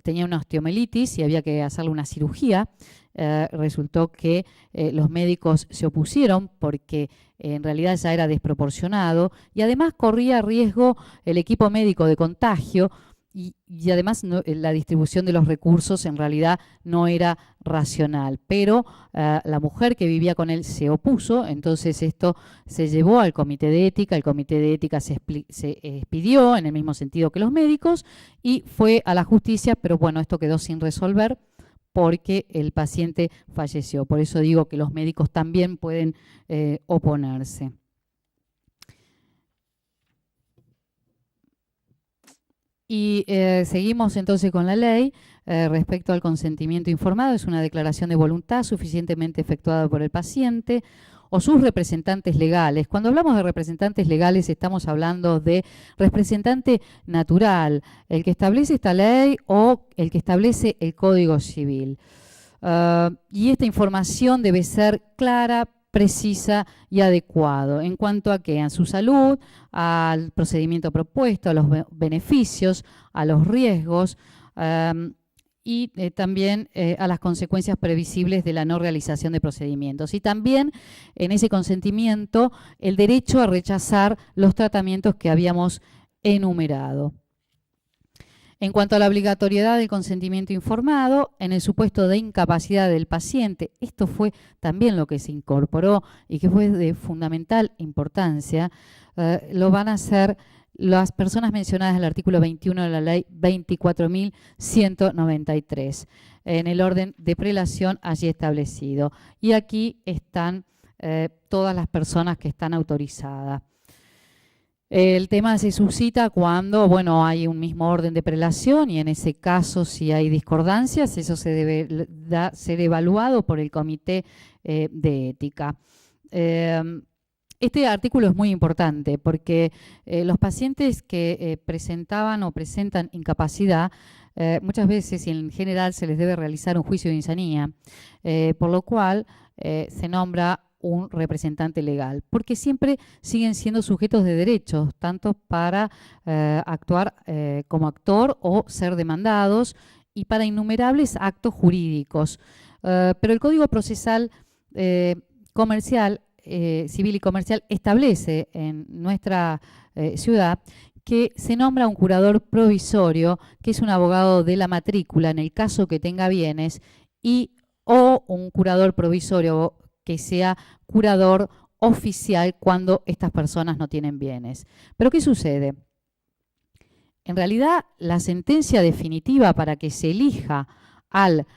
tenía una osteomielitis y había que hacerle una cirugía. Resultó que los médicos se opusieron porque en realidad ya era desproporcionado y además corría riesgo el equipo médico de contagio. Y además la distribución de los recursos en realidad no era racional, pero la mujer que vivía con él se opuso, entonces esto se llevó al comité de ética, el comité de ética se expidió en el mismo sentido que los médicos y fue a la justicia, pero bueno, esto quedó sin resolver porque el paciente falleció. Por eso digo que los médicos también pueden oponerse. Y seguimos entonces con la ley respecto al consentimiento informado. Es una declaración de voluntad suficientemente efectuada por el paciente o sus representantes legales. Cuando hablamos de representantes legales estamos hablando de representante natural, el que establece esta ley o el que establece el Código Civil. Y esta información debe ser clara, precisa y adecuado en cuanto a que a su salud, al procedimiento propuesto, a los beneficios, a los riesgos y también a las consecuencias previsibles de la no realización de procedimientos. Y también en ese consentimiento el derecho a rechazar los tratamientos que habíamos enumerado. En cuanto a la obligatoriedad del consentimiento informado, en el supuesto de incapacidad del paciente, esto fue también lo que se incorporó y que fue de fundamental importancia, lo van a hacer las personas mencionadas en el artículo 21 de la ley 24.193, en el orden de prelación allí establecido. Y aquí están todas las personas que están autorizadas. El tema se suscita cuando, bueno, hay un mismo orden de prelación y en ese caso si hay discordancias, eso se debe ser evaluado por el comité de ética. Este artículo es muy importante porque los pacientes que presentaban o presentan incapacidad, muchas veces y en general se les debe realizar un juicio de insanía, por lo cual se nombra un representante legal, porque siempre siguen siendo sujetos de derechos, tanto para actuar como actor o ser demandados y para innumerables actos jurídicos. Pero el Código Procesal Comercial, Civil y Comercial establece en nuestra ciudad que se nombra un curador provisorio, que es un abogado de la matrícula en el caso que tenga bienes, o un curador provisorio que sea curador oficial cuando estas personas no tienen bienes. ¿Pero qué sucede? En realidad, la sentencia definitiva para que se elija al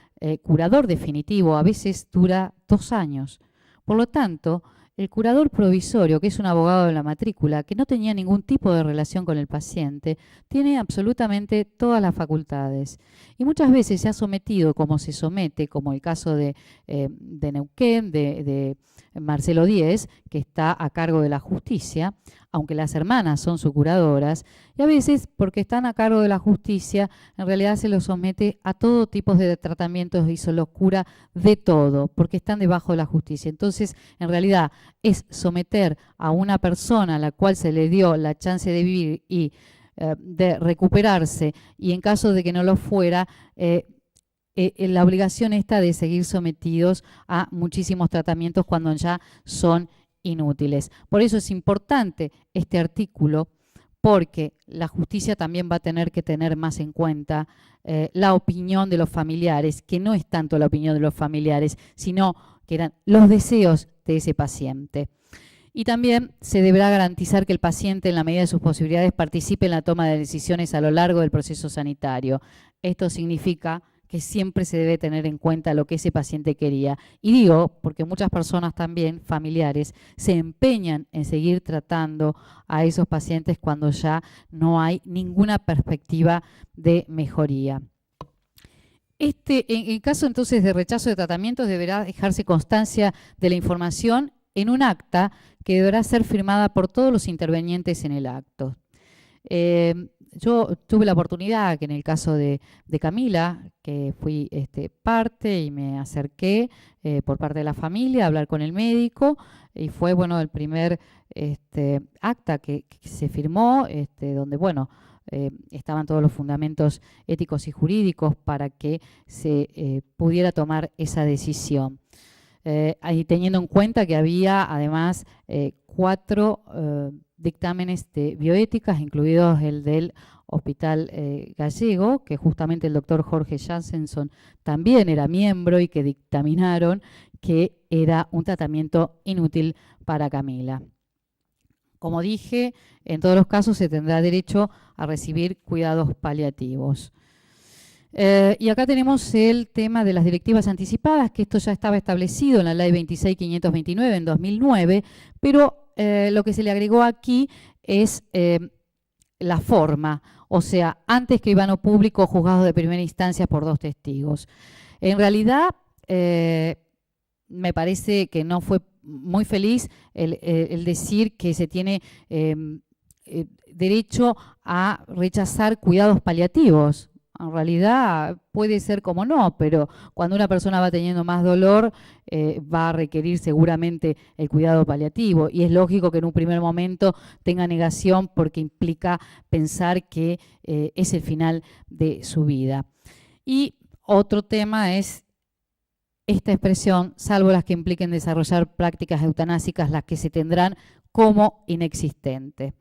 curador definitivo a veces dura 2 años. Por lo tanto, el curador provisorio, que es un abogado de la matrícula, que no tenía ningún tipo de relación con el paciente, tiene absolutamente todas las facultades. Y muchas veces se ha sometido, como se somete, como el caso de Neuquén, de Marcelo Díez, que está a cargo de la justicia, aunque las hermanas son sus curadoras, y a veces, porque están a cargo de la justicia, en realidad se los somete a todo tipo de tratamientos y se los cura de todo, porque están debajo de la justicia. Entonces, en realidad, es someter a una persona a la cual se le dio la chance de vivir y de recuperarse, y en caso de que no lo fuera, la obligación esta de seguir sometidos a muchísimos tratamientos cuando ya son inútiles. Por eso es importante este artículo, porque la justicia también va a tener que tener más en cuenta la opinión de los familiares, que no es tanto la opinión de los familiares, sino que eran los deseos de ese paciente. Y también se deberá garantizar que el paciente, en la medida de sus posibilidades, participe en la toma de decisiones a lo largo del proceso sanitario. Esto significa que siempre se debe tener en cuenta lo que ese paciente quería. Y digo, porque muchas personas también, familiares, se empeñan en seguir tratando a esos pacientes cuando ya no hay ninguna perspectiva de mejoría. En caso entonces de rechazo de tratamientos, deberá dejarse constancia de la información en un acta que deberá ser firmada por todos los intervenientes en el acto. Yo tuve la oportunidad, que en el caso de Camila, que fui parte y me acerqué por parte de la familia a hablar con el médico, y fue bueno el primer acta que se firmó, donde bueno, estaban todos los fundamentos éticos y jurídicos para que se pudiera tomar esa decisión. Ahí teniendo en cuenta que había además 4 dictámenes de bioéticas, incluidos el del Hospital Gallego, que justamente el doctor Jorge Jansenson también era miembro y que dictaminaron que era un tratamiento inútil para Camila. Como dije, en todos los casos se tendrá derecho a recibir cuidados paliativos. Y acá tenemos el tema de las directivas anticipadas, que esto ya estaba establecido en la Ley 26.529 en 2009, pero lo que se le agregó aquí es la forma, o sea, antes que iban a público juzgados de primera instancia por 2 testigos. En realidad, me parece que no fue muy feliz el decir que se tiene derecho a rechazar cuidados paliativos. En realidad puede ser como no, pero cuando una persona va teniendo más dolor, va a requerir seguramente el cuidado paliativo. Y es lógico que en un primer momento tenga negación porque implica pensar que es el final de su vida. Y otro tema es esta expresión, salvo las que impliquen desarrollar prácticas eutanásicas, las que se tendrán como inexistente.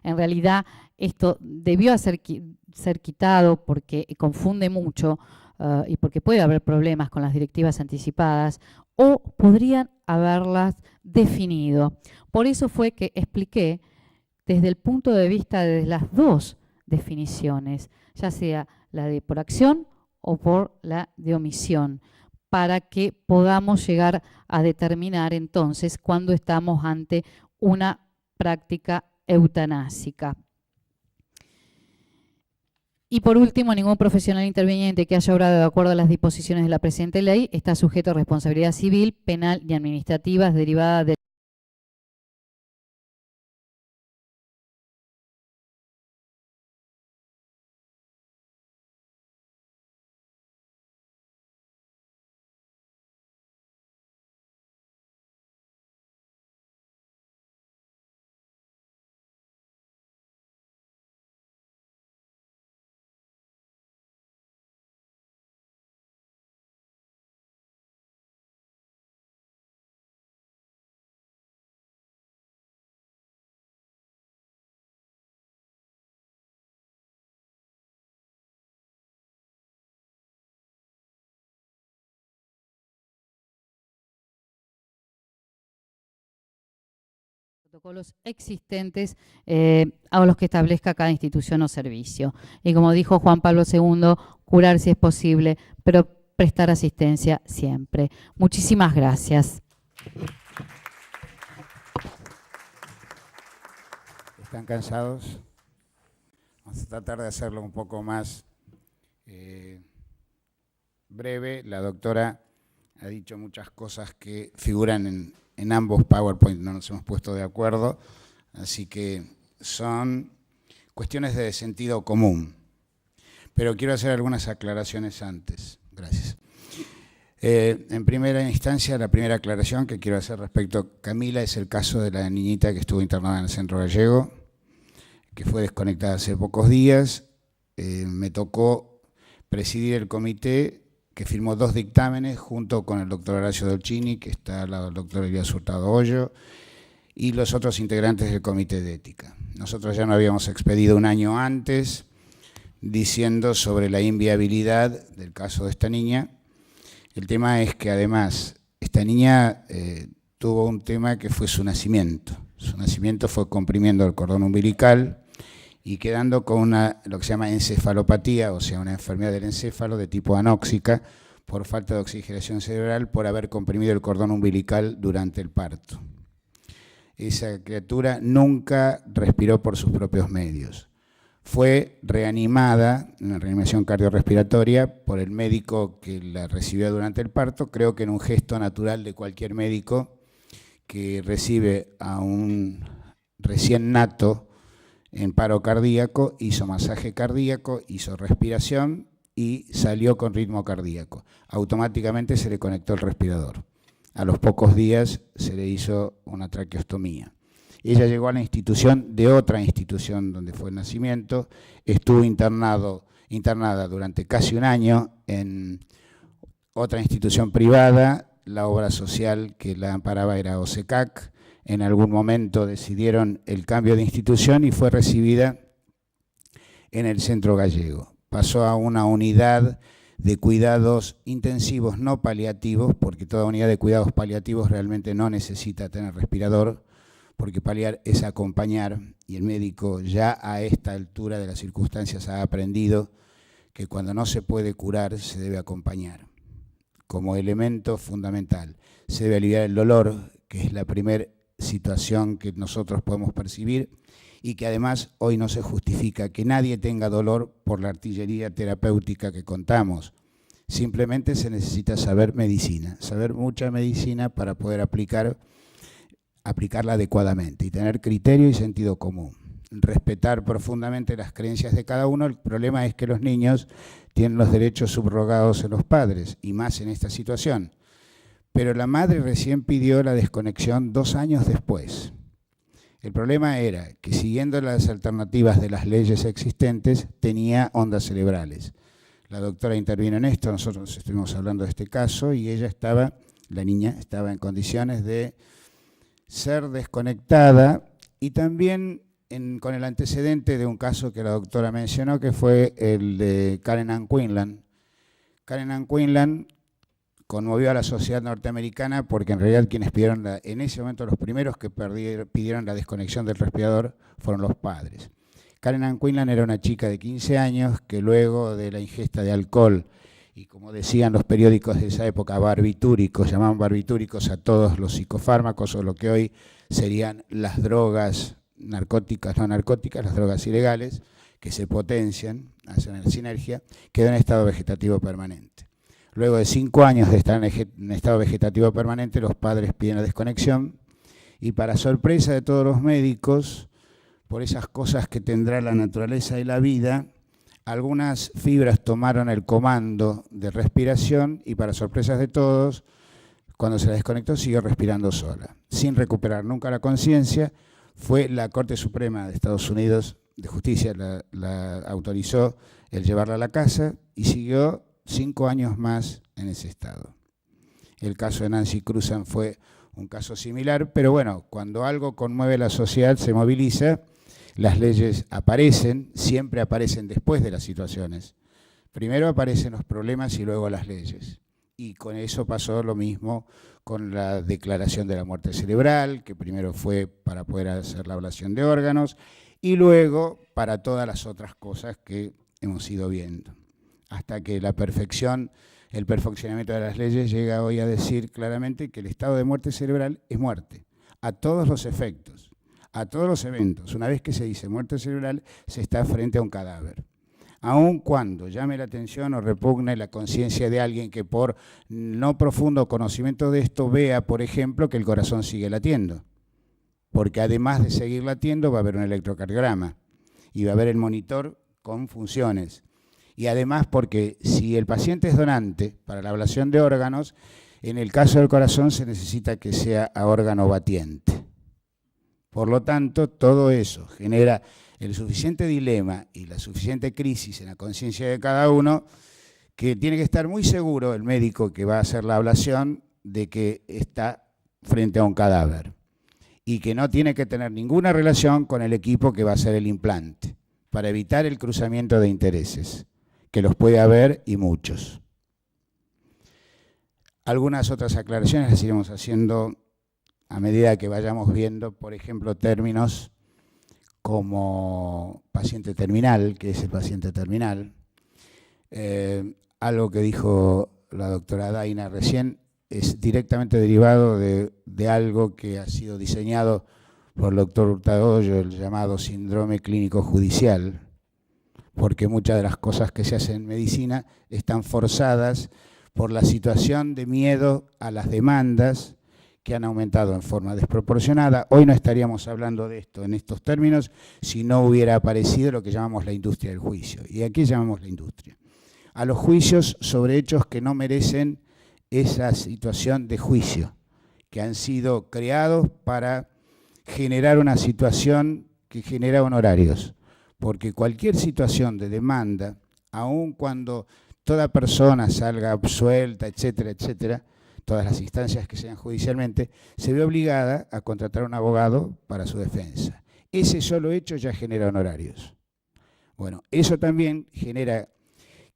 En realidad, esto debió ser quitado porque confunde mucho y porque puede haber problemas con las directivas anticipadas, o podrían haberlas definido. Por eso fue que expliqué desde el punto de vista de las 2 definiciones, ya sea la de por acción o por la de omisión, para que podamos llegar a determinar entonces cuando estamos ante una práctica eutanásica. Y por último, ningún profesional interviniente que haya obrado de acuerdo a las disposiciones de la presente ley está sujeto a responsabilidad civil, penal ni administrativa derivada de protocolos existentes a los que establezca cada institución o servicio. Y como dijo Juan Pablo II, curar si es posible, pero prestar asistencia siempre. Muchísimas gracias. ¿Están cansados? Vamos a tratar de hacerlo un poco más breve. La doctora ha dicho muchas cosas que figuran en ambos PowerPoint, no nos hemos puesto de acuerdo, así que son cuestiones de sentido común. Pero quiero hacer algunas aclaraciones antes. Gracias. En primera instancia, la primera aclaración que quiero hacer respecto a Camila es el caso de la niñita que estuvo internada en el Centro Gallego, que fue desconectada hace pocos días. Me tocó presidir el comité que firmó 2 dictámenes junto con el doctor Horacio Dolcini, que está al lado del doctor Elías Hurtado Hoyo, y los otros integrantes del comité de ética. Nosotros ya no habíamos expedido un año antes diciendo sobre la inviabilidad del caso de esta niña. El tema es que además esta niña tuvo un tema que fue su nacimiento. Su nacimiento fue comprimiendo el cordón umbilical y quedando con lo que se llama encefalopatía, o sea, una enfermedad del encéfalo de tipo anóxica, por falta de oxigenación cerebral, por haber comprimido el cordón umbilical durante el parto. Esa criatura nunca respiró por sus propios medios. Fue reanimada, en una reanimación cardiorrespiratoria, por el médico que la recibió durante el parto, creo que en un gesto natural de cualquier médico que recibe a un recién nato en paro cardíaco, hizo masaje cardíaco, hizo respiración y salió con ritmo cardíaco. Automáticamente se le conectó el respirador. A los pocos días se le hizo una traqueostomía. Ella llegó a la institución de otra institución donde fue el nacimiento, estuvo internada durante casi un año en otra institución privada. La obra social que la amparaba era OSECAC. En algún momento decidieron el cambio de institución y fue recibida en el Centro Gallego. Pasó a una unidad de cuidados intensivos no paliativos, porque toda unidad de cuidados paliativos realmente no necesita tener respirador, porque paliar es acompañar, y el médico ya a esta altura de las circunstancias ha aprendido que cuando no se puede curar se debe acompañar. Como elemento fundamental, se debe aliviar el dolor, que es la primera situación que nosotros podemos percibir, y que además hoy no se justifica que nadie tenga dolor por la artillería terapéutica que contamos. Simplemente se necesita saber medicina, saber mucha medicina para poder aplicarla adecuadamente y tener criterio y sentido común. Respetar profundamente las creencias de cada uno. El problema es que los niños tienen los derechos subrogados en los padres, y más en esta situación. Pero la madre recién pidió la desconexión 2 años después. El problema era que, siguiendo las alternativas de las leyes existentes, tenía ondas cerebrales. La doctora intervino en esto, nosotros estuvimos hablando de este caso, y la niña estaba en condiciones de ser desconectada, y también con el antecedente de un caso que la doctora mencionó, que fue el de Karen Ann Quinlan. Karen Ann Quinlan conmovió a la sociedad norteamericana porque en realidad quienes pidieron, en ese momento los primeros que pidieron la desconexión del respirador fueron los padres. Karen Ann Quinlan era una chica de 15 años que luego de la ingesta de alcohol, y como decían los periódicos de esa época, barbitúricos, llamaban barbitúricos a todos los psicofármacos, o lo que hoy serían las drogas narcóticas, no narcóticas, las drogas ilegales, que se potencian, hacen la sinergia, quedó en estado vegetativo permanente. Luego de 5 años de estar en estado vegetativo permanente, los padres piden la desconexión, y para sorpresa de todos los médicos, por esas cosas que tendrá la naturaleza y la vida, algunas fibras tomaron el comando de respiración, y para sorpresas de todos, cuando se la desconectó siguió respirando sola, sin recuperar nunca la conciencia. Fue la Corte Suprema de Estados Unidos de Justicia, la autorizó el llevarla a la casa, y siguió 5 años más en ese estado. El caso de Nancy Cruzan fue un caso similar, pero bueno, cuando algo conmueve a la sociedad se moviliza, las leyes aparecen, siempre aparecen después de las situaciones. Primero aparecen los problemas y luego las leyes. Y con eso pasó lo mismo con la declaración de la muerte cerebral, que primero fue para poder hacer la ablación de órganos, y luego para todas las otras cosas que hemos ido viendo. Hasta que el perfeccionamiento de las leyes llega hoy a decir claramente que el estado de muerte cerebral es muerte, a todos los efectos, a todos los eventos. Una vez que se dice muerte cerebral, se está frente a un cadáver. Aun cuando llame la atención o repugne la conciencia de alguien que por no profundo conocimiento de esto vea, por ejemplo, que el corazón sigue latiendo. Porque además de seguir latiendo va a haber un electrocardiograma y va a haber el monitor con funciones. Y además porque si el paciente es donante para la ablación de órganos, en el caso del corazón se necesita que sea a órgano batiente. Por lo tanto, todo eso genera el suficiente dilema y la suficiente crisis en la conciencia de cada uno, que tiene que estar muy seguro el médico que va a hacer la ablación de que está frente a un cadáver y que no tiene que tener ninguna relación con el equipo que va a hacer el implante, para evitar el cruzamiento de intereses, que los puede haber y muchos. Algunas otras aclaraciones las iremos haciendo a medida que vayamos viendo, por ejemplo, términos como paciente terminal, que es el paciente terminal. Algo que dijo la doctora Daina recién es directamente derivado de algo que ha sido diseñado por el doctor Hurtado Hoyo, el llamado síndrome clínico judicial, porque muchas de las cosas que se hacen en medicina están forzadas por la situación de miedo a las demandas que han aumentado en forma desproporcionada. Hoy no estaríamos hablando de esto en estos términos si no hubiera aparecido lo que llamamos la industria del juicio. ¿Y a qué llamamos la industria? A los juicios sobre hechos que no merecen esa situación de juicio, que han sido creados para generar una situación que genera honorarios. Porque cualquier situación de demanda, aun cuando toda persona salga absuelta, etcétera, etcétera, todas las instancias que sean judicialmente, se ve obligada a contratar a un abogado para su defensa. Ese solo hecho ya genera honorarios. Bueno, eso también genera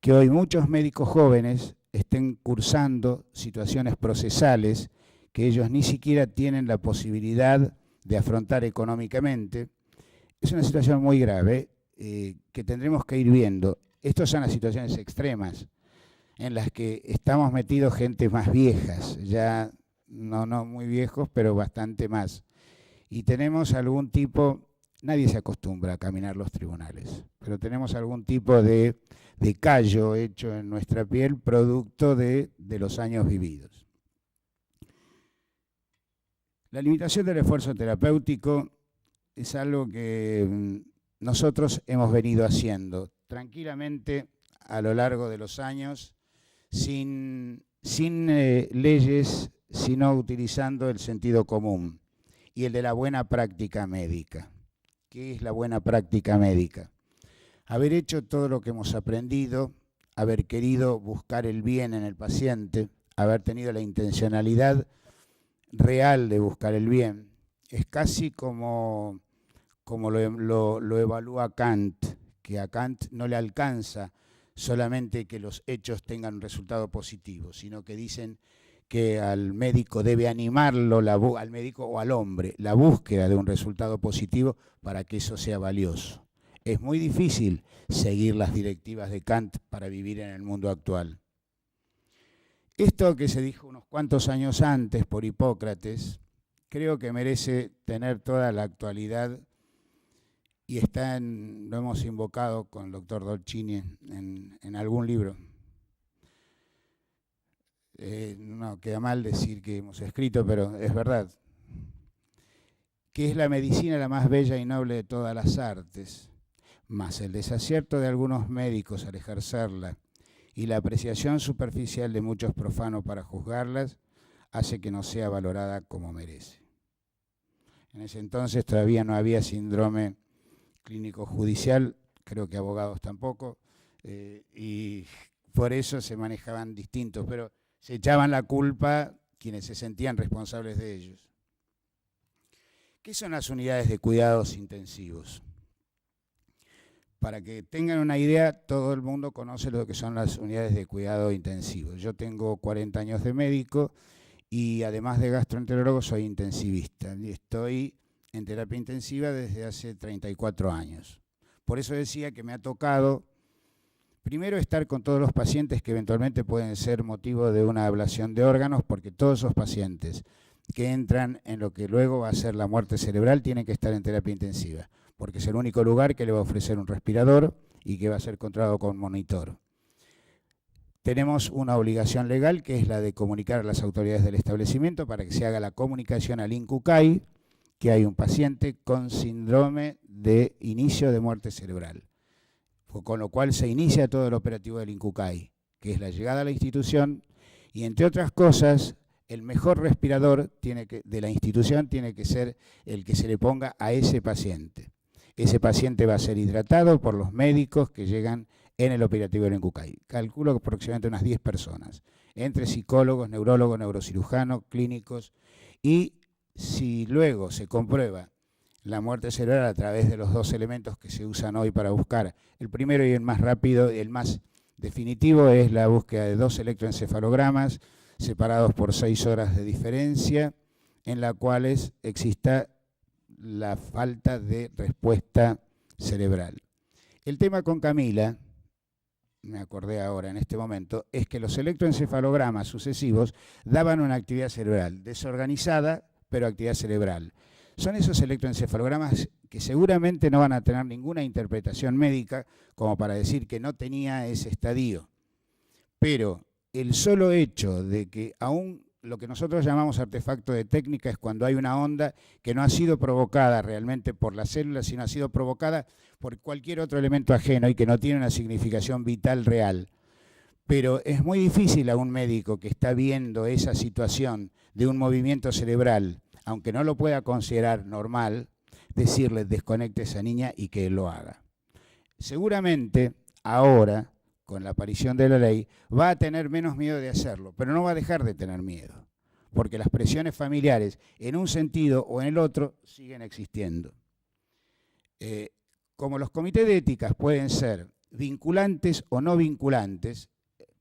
que hoy muchos médicos jóvenes estén cursando situaciones procesales que ellos ni siquiera tienen la posibilidad de afrontar económicamente. Es una situación muy grave que tendremos que ir viendo. Estas son las situaciones extremas en las que estamos metidos gente más viejas, ya no muy viejos, pero bastante más. Y tenemos algún tipo, nadie se acostumbra a caminar los tribunales, pero tenemos algún tipo de callo hecho en nuestra piel producto de los años vividos. La limitación del esfuerzo terapéutico es algo que nosotros hemos venido haciendo tranquilamente a lo largo de los años, sin leyes, sino utilizando el sentido común y el de la buena práctica médica. ¿Qué es la buena práctica médica? Haber hecho todo lo que hemos aprendido, haber querido buscar el bien en el paciente, haber tenido la intencionalidad real de buscar el bien. Es casi como lo evalúa Kant, que a Kant no le alcanza solamente que los hechos tengan un resultado positivo, sino que dicen que al médico debe animarlo, al médico o al hombre, la búsqueda de un resultado positivo para que eso sea valioso. Es muy difícil seguir las directivas de Kant para vivir en el mundo actual. Esto que se dijo unos cuantos años antes por Hipócrates, creo que merece tener toda la actualidad y lo hemos invocado con el doctor Dolcini en algún libro. No queda mal decir que hemos escrito, pero es verdad. Que es la medicina la más bella y noble de todas las artes, mas el desacierto de algunos médicos al ejercerla y la apreciación superficial de muchos profanos para juzgarlas hace que no sea valorada como merece. En ese entonces todavía no había síndrome clínico judicial, creo que abogados tampoco, y por eso se manejaban distintos, pero se echaban la culpa quienes se sentían responsables de ellos. ¿Qué son las unidades de cuidados intensivos? Para que tengan una idea, todo el mundo conoce lo que son las unidades de cuidado intensivos. Yo tengo 40 años de médico y además de gastroenterólogo soy intensivista y estoy en terapia intensiva desde hace 34 años. Por eso decía que me ha tocado, primero, estar con todos los pacientes que eventualmente pueden ser motivo de una ablación de órganos, porque todos esos pacientes que entran en lo que luego va a ser la muerte cerebral tienen que estar en terapia intensiva, porque es el único lugar que le va a ofrecer un respirador y que va a ser controlado con monitor. Tenemos una obligación legal que es la de comunicar a las autoridades del establecimiento para que se haga la comunicación al INCUCAI que hay un paciente con síndrome de inicio de muerte cerebral, con lo cual se inicia todo el operativo del INCUCAI, que es la llegada a la institución y, entre otras cosas, el mejor respirador de la institución tiene que ser el que se le ponga a ese paciente. Ese paciente va a ser hidratado por los médicos que llegan en el operativo del INCUCAI. Calculo que aproximadamente unas 10 personas, entre psicólogos, neurólogos, neurocirujanos, clínicos, y si luego se comprueba la muerte cerebral a través de los dos elementos que se usan hoy para buscar, el primero y el más rápido, el más definitivo, es la búsqueda de 2 electroencefalogramas separados por 6 horas de diferencia, en las cuales exista la falta de respuesta cerebral. El tema con Camila, me acordé ahora en este momento, es que los electroencefalogramas sucesivos daban una actividad cerebral desorganizada, pero actividad cerebral. Son esos electroencefalogramas que seguramente no van a tener ninguna interpretación médica como para decir que no tenía ese estadio. Pero el solo hecho de que aún lo que nosotros llamamos artefacto de técnica es cuando hay una onda que no ha sido provocada realmente por las células, sino ha sido provocada por cualquier otro elemento ajeno y que no tiene una significación vital real. Pero es muy difícil a un médico que está viendo esa situación de un movimiento cerebral, aunque no lo pueda considerar normal, decirle desconecte a esa niña y que él lo haga. Seguramente ahora, con la aparición de la ley, va a tener menos miedo de hacerlo, pero no va a dejar de tener miedo, porque las presiones familiares, en un sentido o en el otro, siguen existiendo. Como los comités de éticas pueden ser vinculantes o no vinculantes,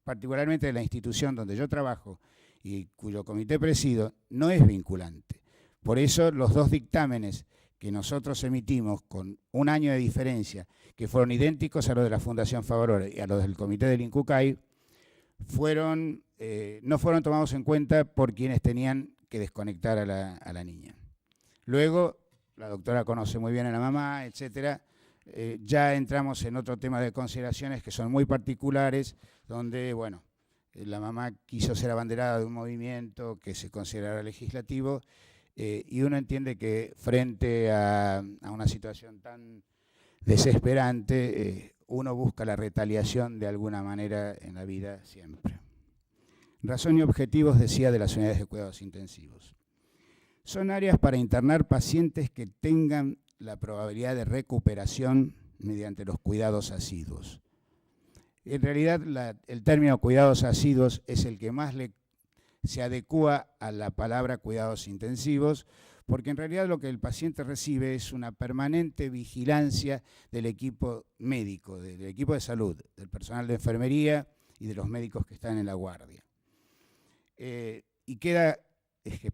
particularmente en la institución donde yo trabajo y cuyo comité presido, no es vinculante. Por eso los dos dictámenes que nosotros emitimos con un año de diferencia, que fueron idénticos a los de la Fundación Favaloro y a los del Comité del INCUCAI, no fueron tomados en cuenta por quienes tenían que desconectar a la niña. Luego, la doctora conoce muy bien a la mamá, etcétera. Ya entramos en otro tema de consideraciones que son muy particulares, donde, bueno, la mamá quiso ser abanderada de un movimiento que se considerara legislativo, y uno entiende que frente a una situación tan desesperante, uno busca la retaliación de alguna manera en la vida siempre. Razón y objetivos, decía, de las unidades de cuidados intensivos. Son áreas para internar pacientes que tengan la probabilidad de recuperación mediante los cuidados asiduos. En realidad, el término cuidados asiduos es el que más se adecúa a la palabra cuidados intensivos, porque en realidad lo que el paciente recibe es una permanente vigilancia del equipo médico, del equipo de salud, del personal de enfermería y de los médicos que están en la guardia.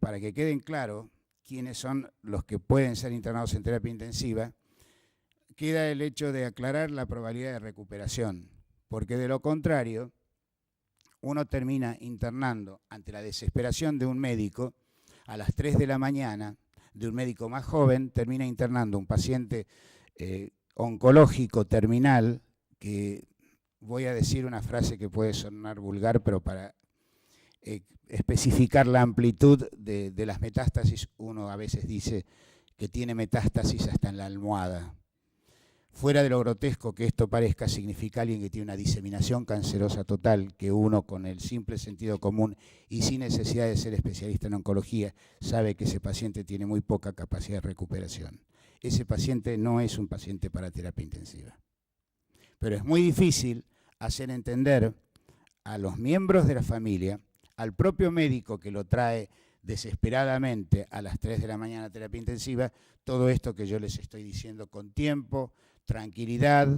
Para que queden claro quiénes son los que pueden ser internados en terapia intensiva, queda el hecho de aclarar la probabilidad de recuperación, porque de lo contrario, uno termina internando ante la desesperación de un médico a las 3 de la mañana, de un médico más joven, termina internando un paciente oncológico terminal, que voy a decir una frase que puede sonar vulgar, pero para especificar la amplitud de las metástasis, uno a veces dice que tiene metástasis hasta en la almohada. Fuera de lo grotesco que esto parezca, significa alguien que tiene una diseminación cancerosa total, que uno con el simple sentido común y sin necesidad de ser especialista en oncología sabe que ese paciente tiene muy poca capacidad de recuperación. Ese paciente no es un paciente para terapia intensiva. Pero es muy difícil hacer entender a los miembros de la familia, al propio médico que lo trae desesperadamente a las 3 de la mañana a terapia intensiva, todo esto que yo les estoy diciendo con tiempo, tranquilidad,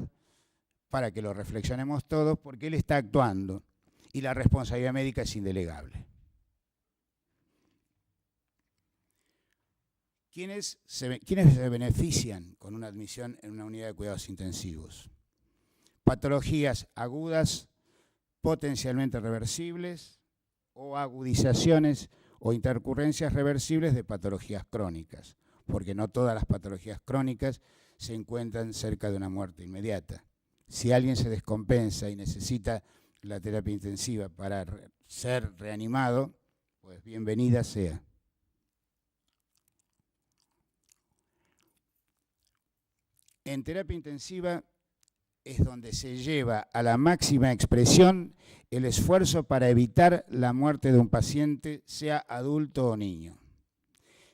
para que lo reflexionemos todos, porque él está actuando y la responsabilidad médica es indelegable. ¿Quiénes se benefician con una admisión en una unidad de cuidados intensivos? Patologías agudas, potencialmente reversibles, o agudizaciones o intercurrencias reversibles de patologías crónicas, porque no todas las patologías crónicas se encuentran cerca de una muerte inmediata. Si alguien se descompensa y necesita la terapia intensiva para ser reanimado, pues bienvenida sea. En terapia intensiva es donde se lleva a la máxima expresión el esfuerzo para evitar la muerte de un paciente, sea adulto o niño.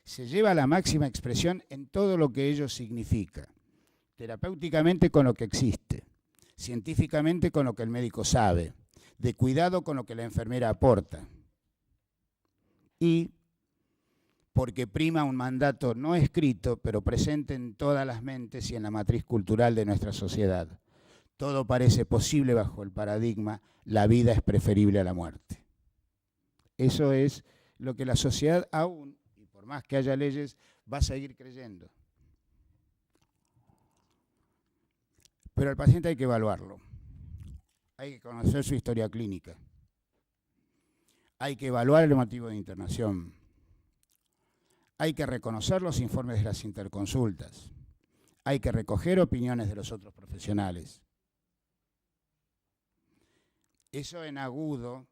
Se lleva a la máxima expresión en todo lo que ello significa, terapéuticamente con lo que existe, científicamente con lo que el médico sabe, de cuidado con lo que la enfermera aporta, y porque prima un mandato no escrito, pero presente en todas las mentes y en la matriz cultural de nuestra sociedad. Todo parece posible bajo el paradigma, la vida es preferible a la muerte. Eso es lo que la sociedad aún, y por más que haya leyes, va a seguir creyendo. Pero al paciente hay que evaluarlo. Hay que conocer su historia clínica. Hay que evaluar el motivo de internación. Hay que reconocer los informes de las interconsultas. Hay que recoger opiniones de los otros profesionales. Eso en agudo,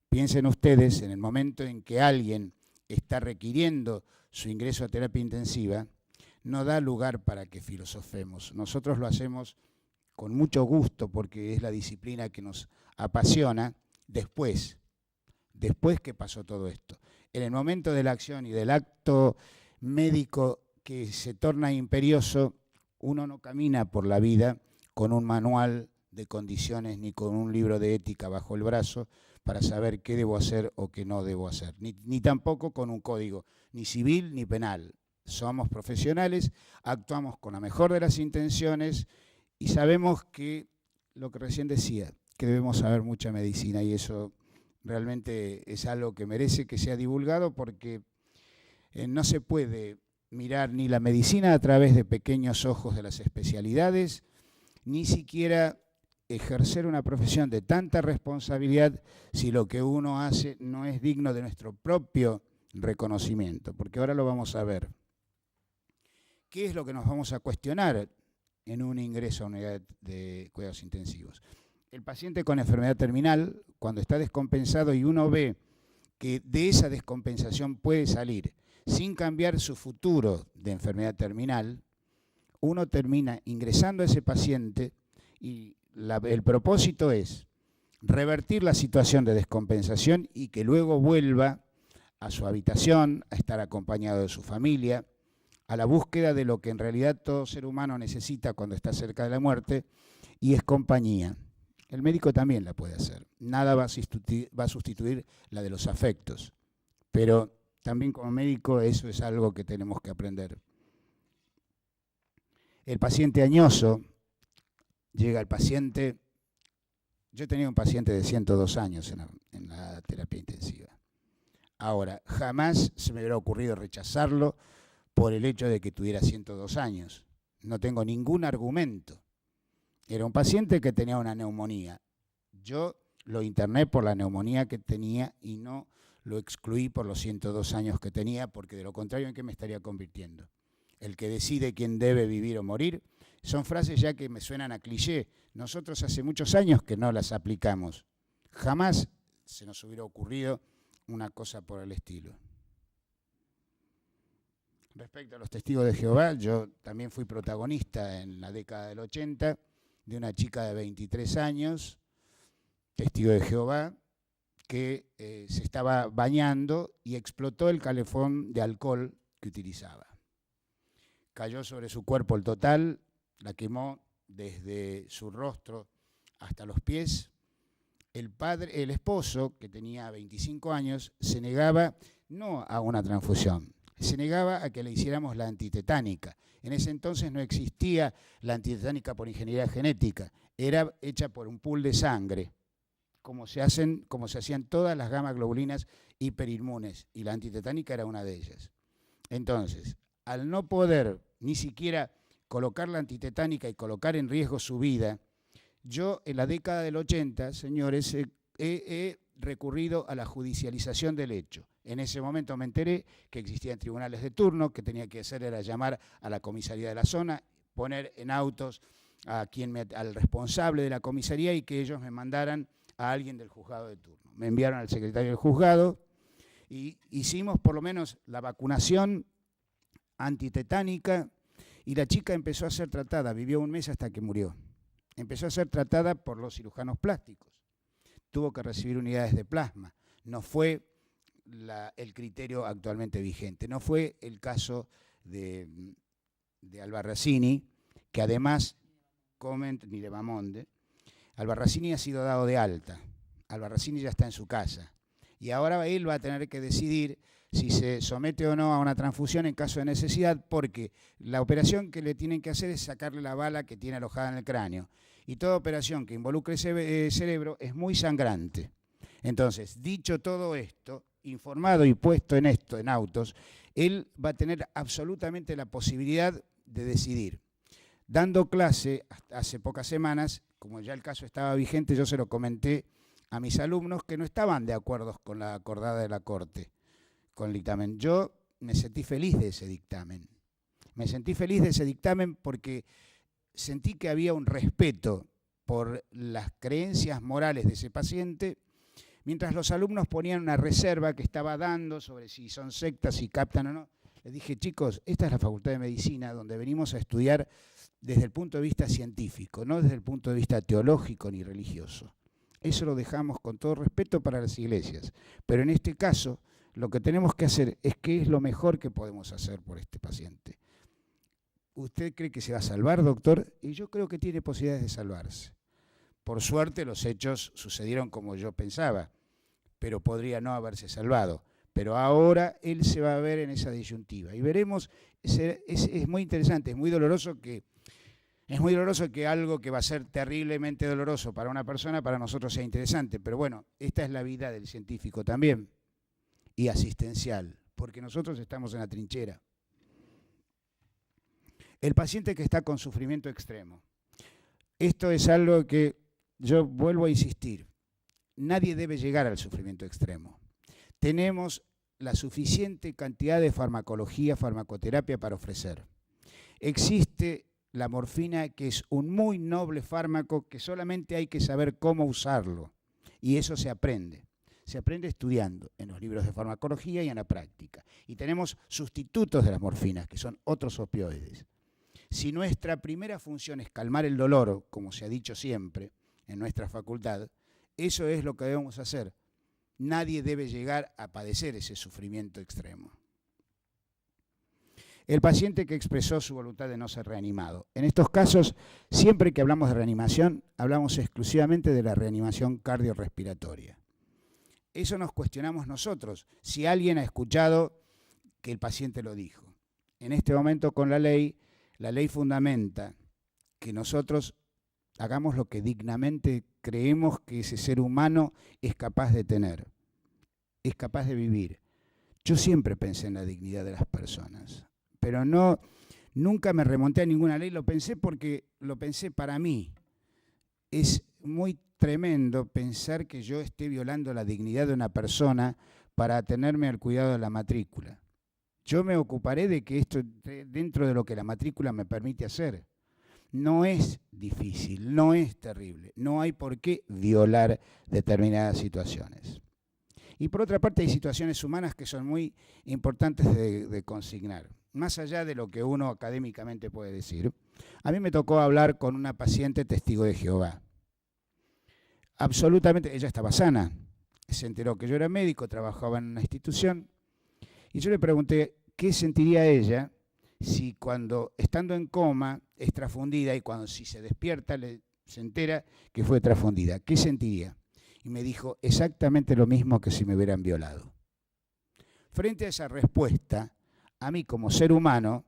piensen ustedes, en el momento en que alguien está requiriendo su ingreso a terapia intensiva, no da lugar para que filosofemos. Nosotros lo hacemos con mucho gusto porque es la disciplina que nos apasiona después que pasó todo esto. En el momento de la acción y del acto médico que se torna imperioso, uno no camina por la vida con un manual de condiciones ni con un libro de ética bajo el brazo para saber qué debo hacer o qué no debo hacer, ni tampoco con un código, ni civil ni penal. Somos profesionales, actuamos con la mejor de las intenciones y sabemos que, lo que recién decía, que debemos saber mucha medicina y eso realmente es algo que merece que sea divulgado porque no se puede mirar ni la medicina a través de pequeños ojos de las especialidades, ni siquiera ejercer una profesión de tanta responsabilidad si lo que uno hace no es digno de nuestro propio reconocimiento, porque ahora lo vamos a ver. ¿Qué es lo que nos vamos a cuestionar en un ingreso a unidad de cuidados intensivos? El paciente con enfermedad terminal, cuando está descompensado y uno ve que de esa descompensación puede salir sin cambiar su futuro de enfermedad terminal, uno termina ingresando a ese paciente y el propósito es revertir la situación de descompensación y que luego vuelva a su habitación, a estar acompañado de su familia, a la búsqueda de lo que en realidad todo ser humano necesita cuando está cerca de la muerte, y es compañía. El médico también la puede hacer. Nada va a sustituir la de los afectos, pero también como médico eso es algo que tenemos que aprender. El paciente añoso, llega el paciente, yo tenía un paciente de 102 años en la terapia intensiva. Ahora, jamás se me hubiera ocurrido rechazarlo por el hecho de que tuviera 102 años. No tengo ningún argumento. Era un paciente que tenía una neumonía. Yo lo interné por la neumonía que tenía y no lo excluí por los 102 años que tenía, porque de lo contrario, ¿en qué me estaría convirtiendo? El que decide quién debe vivir o morir, son frases ya que me suenan a cliché. Nosotros hace muchos años que no las aplicamos. Jamás se nos hubiera ocurrido una cosa por el estilo. Respecto a los testigos de Jehová, yo también fui protagonista en la década del 80 de una chica de 23 años, testigo de Jehová, que se estaba bañando y explotó el calefón de alcohol que utilizaba. Cayó sobre su cuerpo el total, la quemó desde su rostro hasta los pies. El esposo, que tenía 25 años, se negaba no a una transfusión, se negaba a que le hiciéramos la antitetánica. En ese entonces no existía la antitetánica por ingeniería genética, era hecha por un pool de sangre, como se hacían todas las gamma globulinas hiperinmunes, y la antitetánica era una de ellas. Entonces, al no poder ni siquiera colocar la antitetánica y colocar en riesgo su vida, yo en la década del 80, señores, he recurrido a la judicialización del hecho. En ese momento me enteré que existían tribunales de turno, que tenía que hacer era llamar a la comisaría de la zona, poner en autos al responsable de la comisaría y que ellos me mandaran a alguien del juzgado de turno. Me enviaron al secretario del juzgado y hicimos por lo menos la vacunación antitetánica y la chica empezó a ser tratada, vivió un mes hasta que murió. Empezó a ser tratada por los cirujanos plásticos. Tuvo que recibir unidades de plasma. No fue el criterio actualmente vigente. No fue el caso de Albarracini, que además, ni de Bamonde, Albarracini ha sido dado de alta. Albarracini ya está en su casa. Y ahora él va a tener que decidir si se somete o no a una transfusión en caso de necesidad, porque la operación que le tienen que hacer es sacarle la bala que tiene alojada en el cráneo. Y toda operación que involucre ese cerebro es muy sangrante. Entonces, dicho todo esto, informado y puesto en esto, en autos, él va a tener absolutamente la posibilidad de decidir. Dando clase hace pocas semanas, como ya el caso estaba vigente, yo se lo comenté a mis alumnos que no estaban de acuerdo con la acordada de la Corte, con el dictamen. Yo me sentí feliz de ese dictamen. Me sentí feliz de ese dictamen porque sentí que había un respeto por las creencias morales de ese paciente, mientras los alumnos ponían una reserva que estaba dando sobre si son sectas, si captan o no. Les dije, chicos, esta es la Facultad de Medicina, donde venimos a estudiar desde el punto de vista científico, no desde el punto de vista teológico ni religioso. Eso lo dejamos con todo respeto para las iglesias. Pero en este caso, lo que tenemos que hacer es qué es lo mejor que podemos hacer por este paciente. ¿Usted cree que se va a salvar, doctor? Y yo creo que tiene posibilidades de salvarse. Por suerte, los hechos sucedieron como yo pensaba, pero podría no haberse salvado. Pero ahora él se va a ver en esa disyuntiva. Y veremos, es muy interesante, es muy doloroso que algo que va a ser terriblemente doloroso para una persona, para nosotros sea interesante. Pero bueno, esta es la vida del científico también, y asistencial, porque nosotros estamos en la trinchera. El paciente que está con sufrimiento extremo. Esto es algo que yo vuelvo a insistir. Nadie debe llegar al sufrimiento extremo. Tenemos la suficiente cantidad de farmacología, farmacoterapia para ofrecer. Existe la morfina, que es un muy noble fármaco que solamente hay que saber cómo usarlo. Y eso se aprende. Se aprende estudiando en los libros de farmacología y en la práctica. Y tenemos sustitutos de las morfinas, que son otros opioides. Si nuestra primera función es calmar el dolor, como se ha dicho siempre en nuestra facultad, eso es lo que debemos hacer. Nadie debe llegar a padecer ese sufrimiento extremo. El paciente que expresó su voluntad de no ser reanimado. En estos casos, siempre que hablamos de reanimación, hablamos exclusivamente de la reanimación cardiorrespiratoria. Eso nos cuestionamos nosotros, si alguien ha escuchado que el paciente lo dijo. En este momento con la ley fundamenta que nosotros hagamos lo que dignamente creemos que ese ser humano es capaz de tener, es capaz de vivir. Yo siempre pensé en la dignidad de las personas, pero nunca me remonté a ninguna ley, lo pensé porque lo pensé para mí. Es muy tremendo pensar que yo esté violando la dignidad de una persona para atenerme al cuidado de la matrícula. Yo me ocuparé de que esto esté dentro de lo que la matrícula me permite hacer. No es difícil, no es terrible, no hay por qué violar determinadas situaciones. Y por otra parte hay situaciones humanas que son muy importantes de consignar. Más allá de lo que uno académicamente puede decir, a mí me tocó hablar con una paciente testigo de Jehová. Absolutamente, ella estaba sana, se enteró que yo era médico, trabajaba en una institución, y yo le pregunté qué sentiría ella si cuando, estando en coma, es trafundida y cuando si se despierta se entera que fue trafundida. ¿Qué sentiría? Y me dijo exactamente lo mismo que si me hubieran violado. Frente a esa respuesta, a mí como ser humano,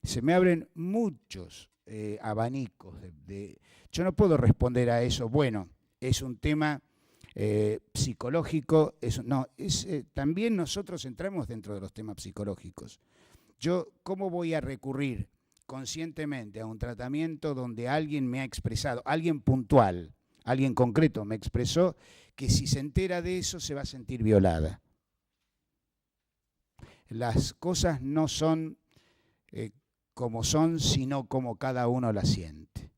se me abren muchos abanicos. Yo no puedo responder a eso, bueno, es un tema psicológico, también nosotros entramos dentro de los temas psicológicos. Yo, ¿cómo voy a recurrir conscientemente a un tratamiento donde alguien me ha expresado, alguien puntual, alguien concreto me expresó que si se entera de eso se va a sentir violada? Las cosas no son como son, sino como cada uno las siente.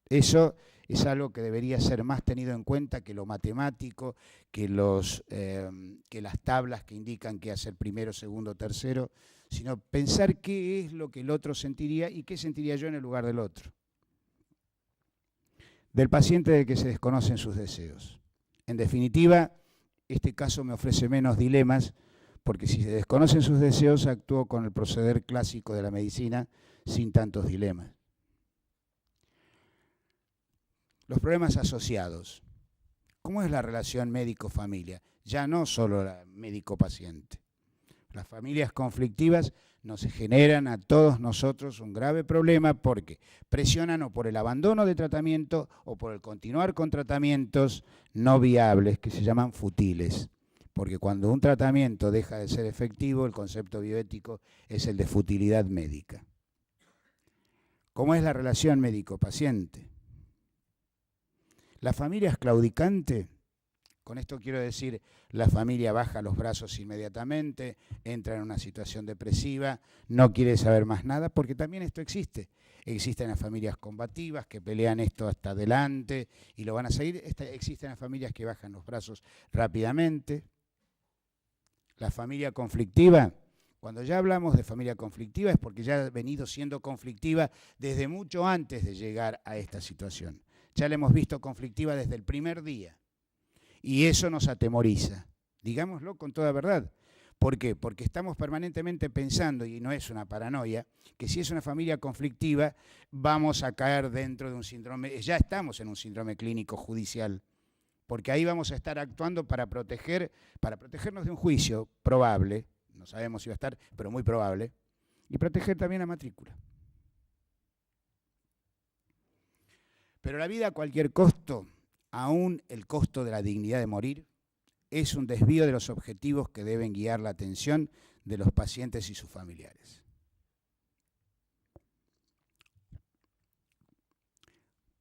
Eso es algo que debería ser más tenido en cuenta que lo matemático, que las tablas que indican qué hacer primero, segundo, tercero, sino pensar qué es lo que el otro sentiría y qué sentiría yo en el lugar del otro. Del paciente del que se desconocen sus deseos. En definitiva, este caso me ofrece menos dilemas, porque si se desconocen sus deseos, actúo con el proceder clásico de la medicina sin tantos dilemas. Los problemas asociados. ¿Cómo es la relación médico-familia? Ya no solo la médico-paciente. Las familias conflictivas nos generan a todos nosotros un grave problema porque presionan o por el abandono de tratamiento o por el continuar con tratamientos no viables que se llaman futiles. Porque cuando un tratamiento deja de ser efectivo, el concepto bioético es el de futilidad médica. ¿Cómo es la relación médico-paciente? La familia es claudicante. Con esto quiero decir, la familia baja los brazos inmediatamente, entra en una situación depresiva, no quiere saber más nada, porque también esto existe. Existen las familias combativas que pelean esto hasta adelante y lo van a seguir. Existen las familias que bajan los brazos rápidamente. La familia conflictiva, cuando ya hablamos de familia conflictiva es porque ya ha venido siendo conflictiva desde mucho antes de llegar a esta situación. Ya la hemos visto conflictiva desde el primer día. Y eso nos atemoriza, digámoslo con toda verdad. ¿Por qué? Porque estamos permanentemente pensando, y no es una paranoia, que si es una familia conflictiva vamos a caer dentro de un síndrome, ya estamos en un síndrome clínico judicial, porque ahí vamos a estar actuando para protegernos de un juicio probable, no sabemos si va a estar, pero muy probable, y proteger también la matrícula. Pero la vida a cualquier costo, aún el costo de la dignidad de morir, es un desvío de los objetivos que deben guiar la atención de los pacientes y sus familiares.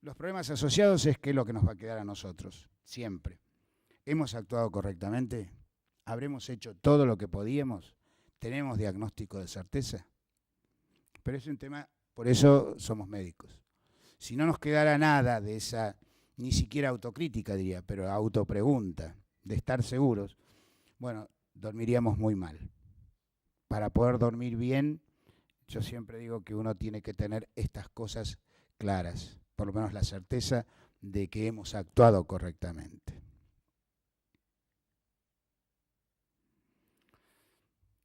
Los problemas asociados es qué es lo que nos va a quedar a nosotros, siempre. ¿Hemos actuado correctamente? ¿Habremos hecho todo lo que podíamos? ¿Tenemos diagnóstico de certeza? Pero es un tema, por eso somos médicos. Si no nos quedara nada de esa, ni siquiera autocrítica diría, pero autopregunta, de estar seguros, bueno, dormiríamos muy mal. Para poder dormir bien, yo siempre digo que uno tiene que tener estas cosas claras, por lo menos la certeza de que hemos actuado correctamente.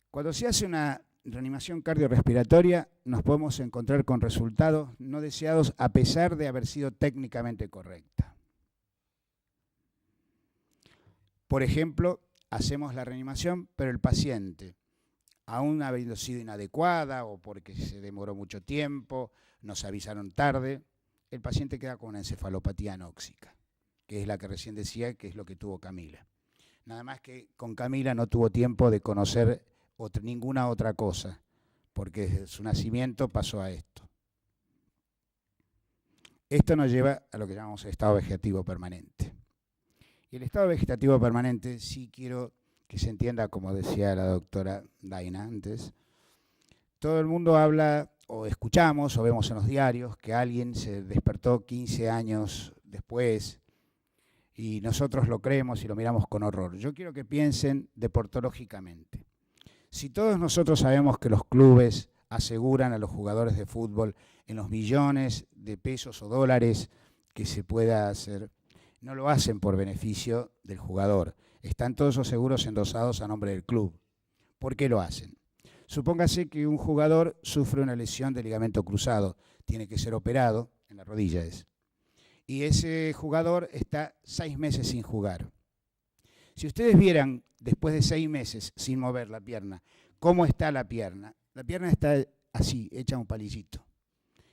Cuando se hace una reanimación cardiorrespiratoria, nos podemos encontrar con resultados no deseados a pesar de haber sido técnicamente correcta. Por ejemplo, hacemos la reanimación, pero el paciente, aún habiendo sido inadecuada o porque se demoró mucho tiempo, nos avisaron tarde, el paciente queda con una encefalopatía anóxica, que es la que recién decía que es lo que tuvo Camila. Nada más que con Camila no tuvo tiempo de conocer ninguna otra cosa, porque desde su nacimiento pasó a esto. Esto nos lleva a lo que llamamos estado vegetativo permanente. Y el estado vegetativo permanente, sí quiero que se entienda, como decía la doctora Daina antes, todo el mundo habla o escuchamos o vemos en los diarios que alguien se despertó 15 años después y nosotros lo creemos y lo miramos con horror. Yo quiero que piensen deportológicamente. Si todos nosotros sabemos que los clubes aseguran a los jugadores de fútbol en los millones de pesos o dólares que se pueda hacer, no lo hacen por beneficio del jugador. Están todos los seguros endosados a nombre del club. ¿Por qué lo hacen? Supóngase que un jugador sufre una lesión de ligamento cruzado, tiene que ser operado, en la rodilla es, y ese jugador está 6 meses sin jugar. Si ustedes vieran, después de 6 meses sin mover la pierna, cómo está la pierna está así, hecha un palillito.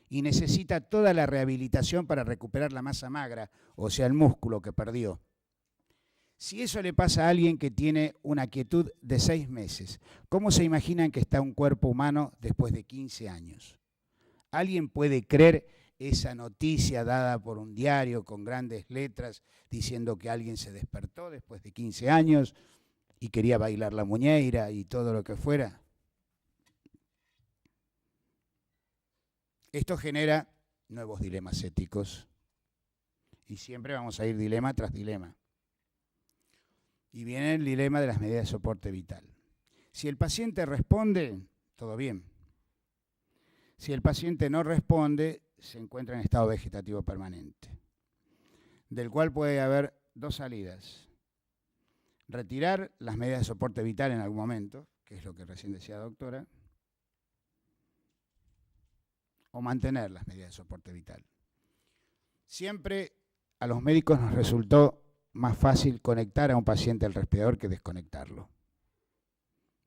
Y necesita toda la rehabilitación para recuperar la masa magra, o sea, el músculo que perdió. Si eso le pasa a alguien que tiene una quietud de 6 meses, ¿cómo se imaginan que está un cuerpo humano después de 15 años? ¿Alguien puede creer esa noticia dada por un diario con grandes letras diciendo que alguien se despertó después de 15 años y quería bailar la muñeira y todo lo que fuera? Esto genera nuevos dilemas éticos y siempre vamos a ir dilema tras dilema. Y viene el dilema de las medidas de soporte vital. Si el paciente responde, todo bien. Si el paciente no responde, se encuentra en estado vegetativo permanente, del cual puede haber 2 salidas. Retirar las medidas de soporte vital en algún momento, que es lo que recién decía la doctora, o mantener las medidas de soporte vital. Siempre a los médicos nos resultó más fácil conectar a un paciente al respirador que desconectarlo,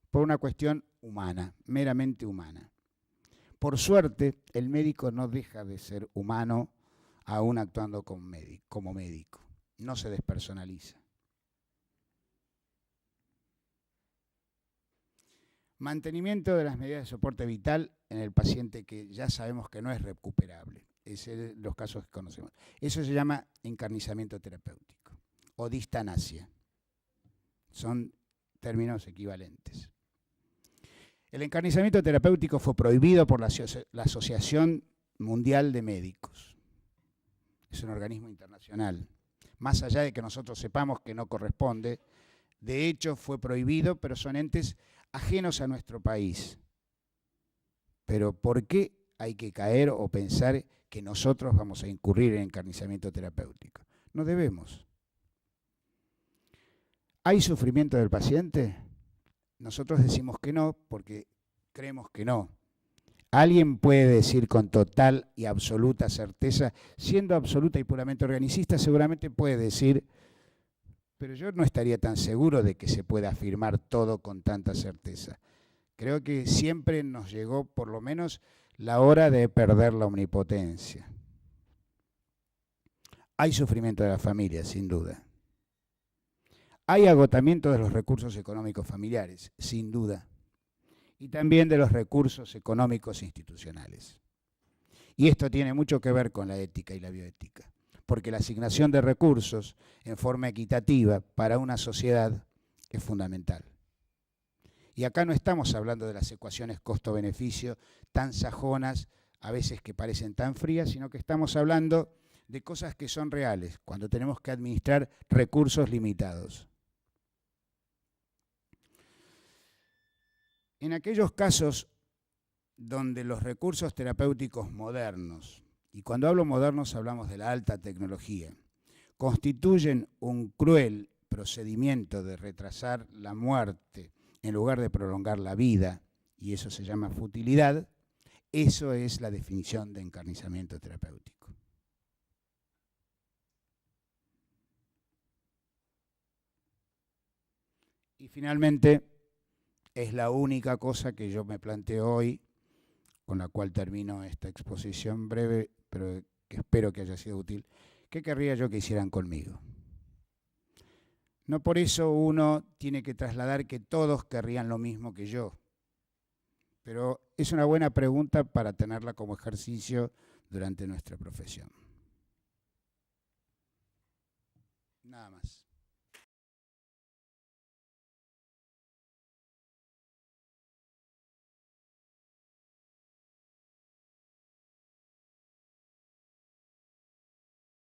por una cuestión humana, meramente humana. Por suerte, el médico no deja de ser humano aún actuando como médico, no se despersonaliza. Mantenimiento de las medidas de soporte vital en el paciente que ya sabemos que no es recuperable. Es los casos que conocemos. Eso se llama encarnizamiento terapéutico o distanasia. Son términos equivalentes. El encarnizamiento terapéutico fue prohibido por la Asociación Mundial de Médicos. Es un organismo internacional. Más allá de que nosotros sepamos que no corresponde, de hecho fue prohibido, pero son entes ajenos a nuestro país. Pero ¿por qué hay que caer o pensar que nosotros vamos a incurrir en encarnizamiento terapéutico? No debemos. ¿Hay sufrimiento del paciente? Nosotros decimos que no porque creemos que no. Alguien puede decir con total y absoluta certeza, siendo absoluta y puramente organicista, seguramente puede decir, pero yo no estaría tan seguro de que se pueda afirmar todo con tanta certeza. Creo que siempre nos llegó por lo menos la hora de perder la omnipotencia. Hay sufrimiento de la familia, sin duda. Hay agotamiento de los recursos económicos familiares, sin duda. Y también de los recursos económicos institucionales. Y esto tiene mucho que ver con la ética y la bioética, porque la asignación de recursos en forma equitativa para una sociedad es fundamental. Y acá no estamos hablando de las ecuaciones costo-beneficio tan sajonas, a veces que parecen tan frías, sino que estamos hablando de cosas que son reales, cuando tenemos que administrar recursos limitados. En aquellos casos donde los recursos terapéuticos modernos, y cuando hablo modernos hablamos de la alta tecnología, constituyen un cruel procedimiento de retrasar la muerte en lugar de prolongar la vida, y eso se llama futilidad, eso es la definición de encarnizamiento terapéutico. Y finalmente, es la única cosa que yo me planteo hoy, con la cual termino esta exposición breve, pero que espero que haya sido útil. ¿Qué querría yo que hicieran conmigo? No por eso uno tiene que trasladar que todos querrían lo mismo que yo, pero es una buena pregunta para tenerla como ejercicio durante nuestra profesión. Nada más.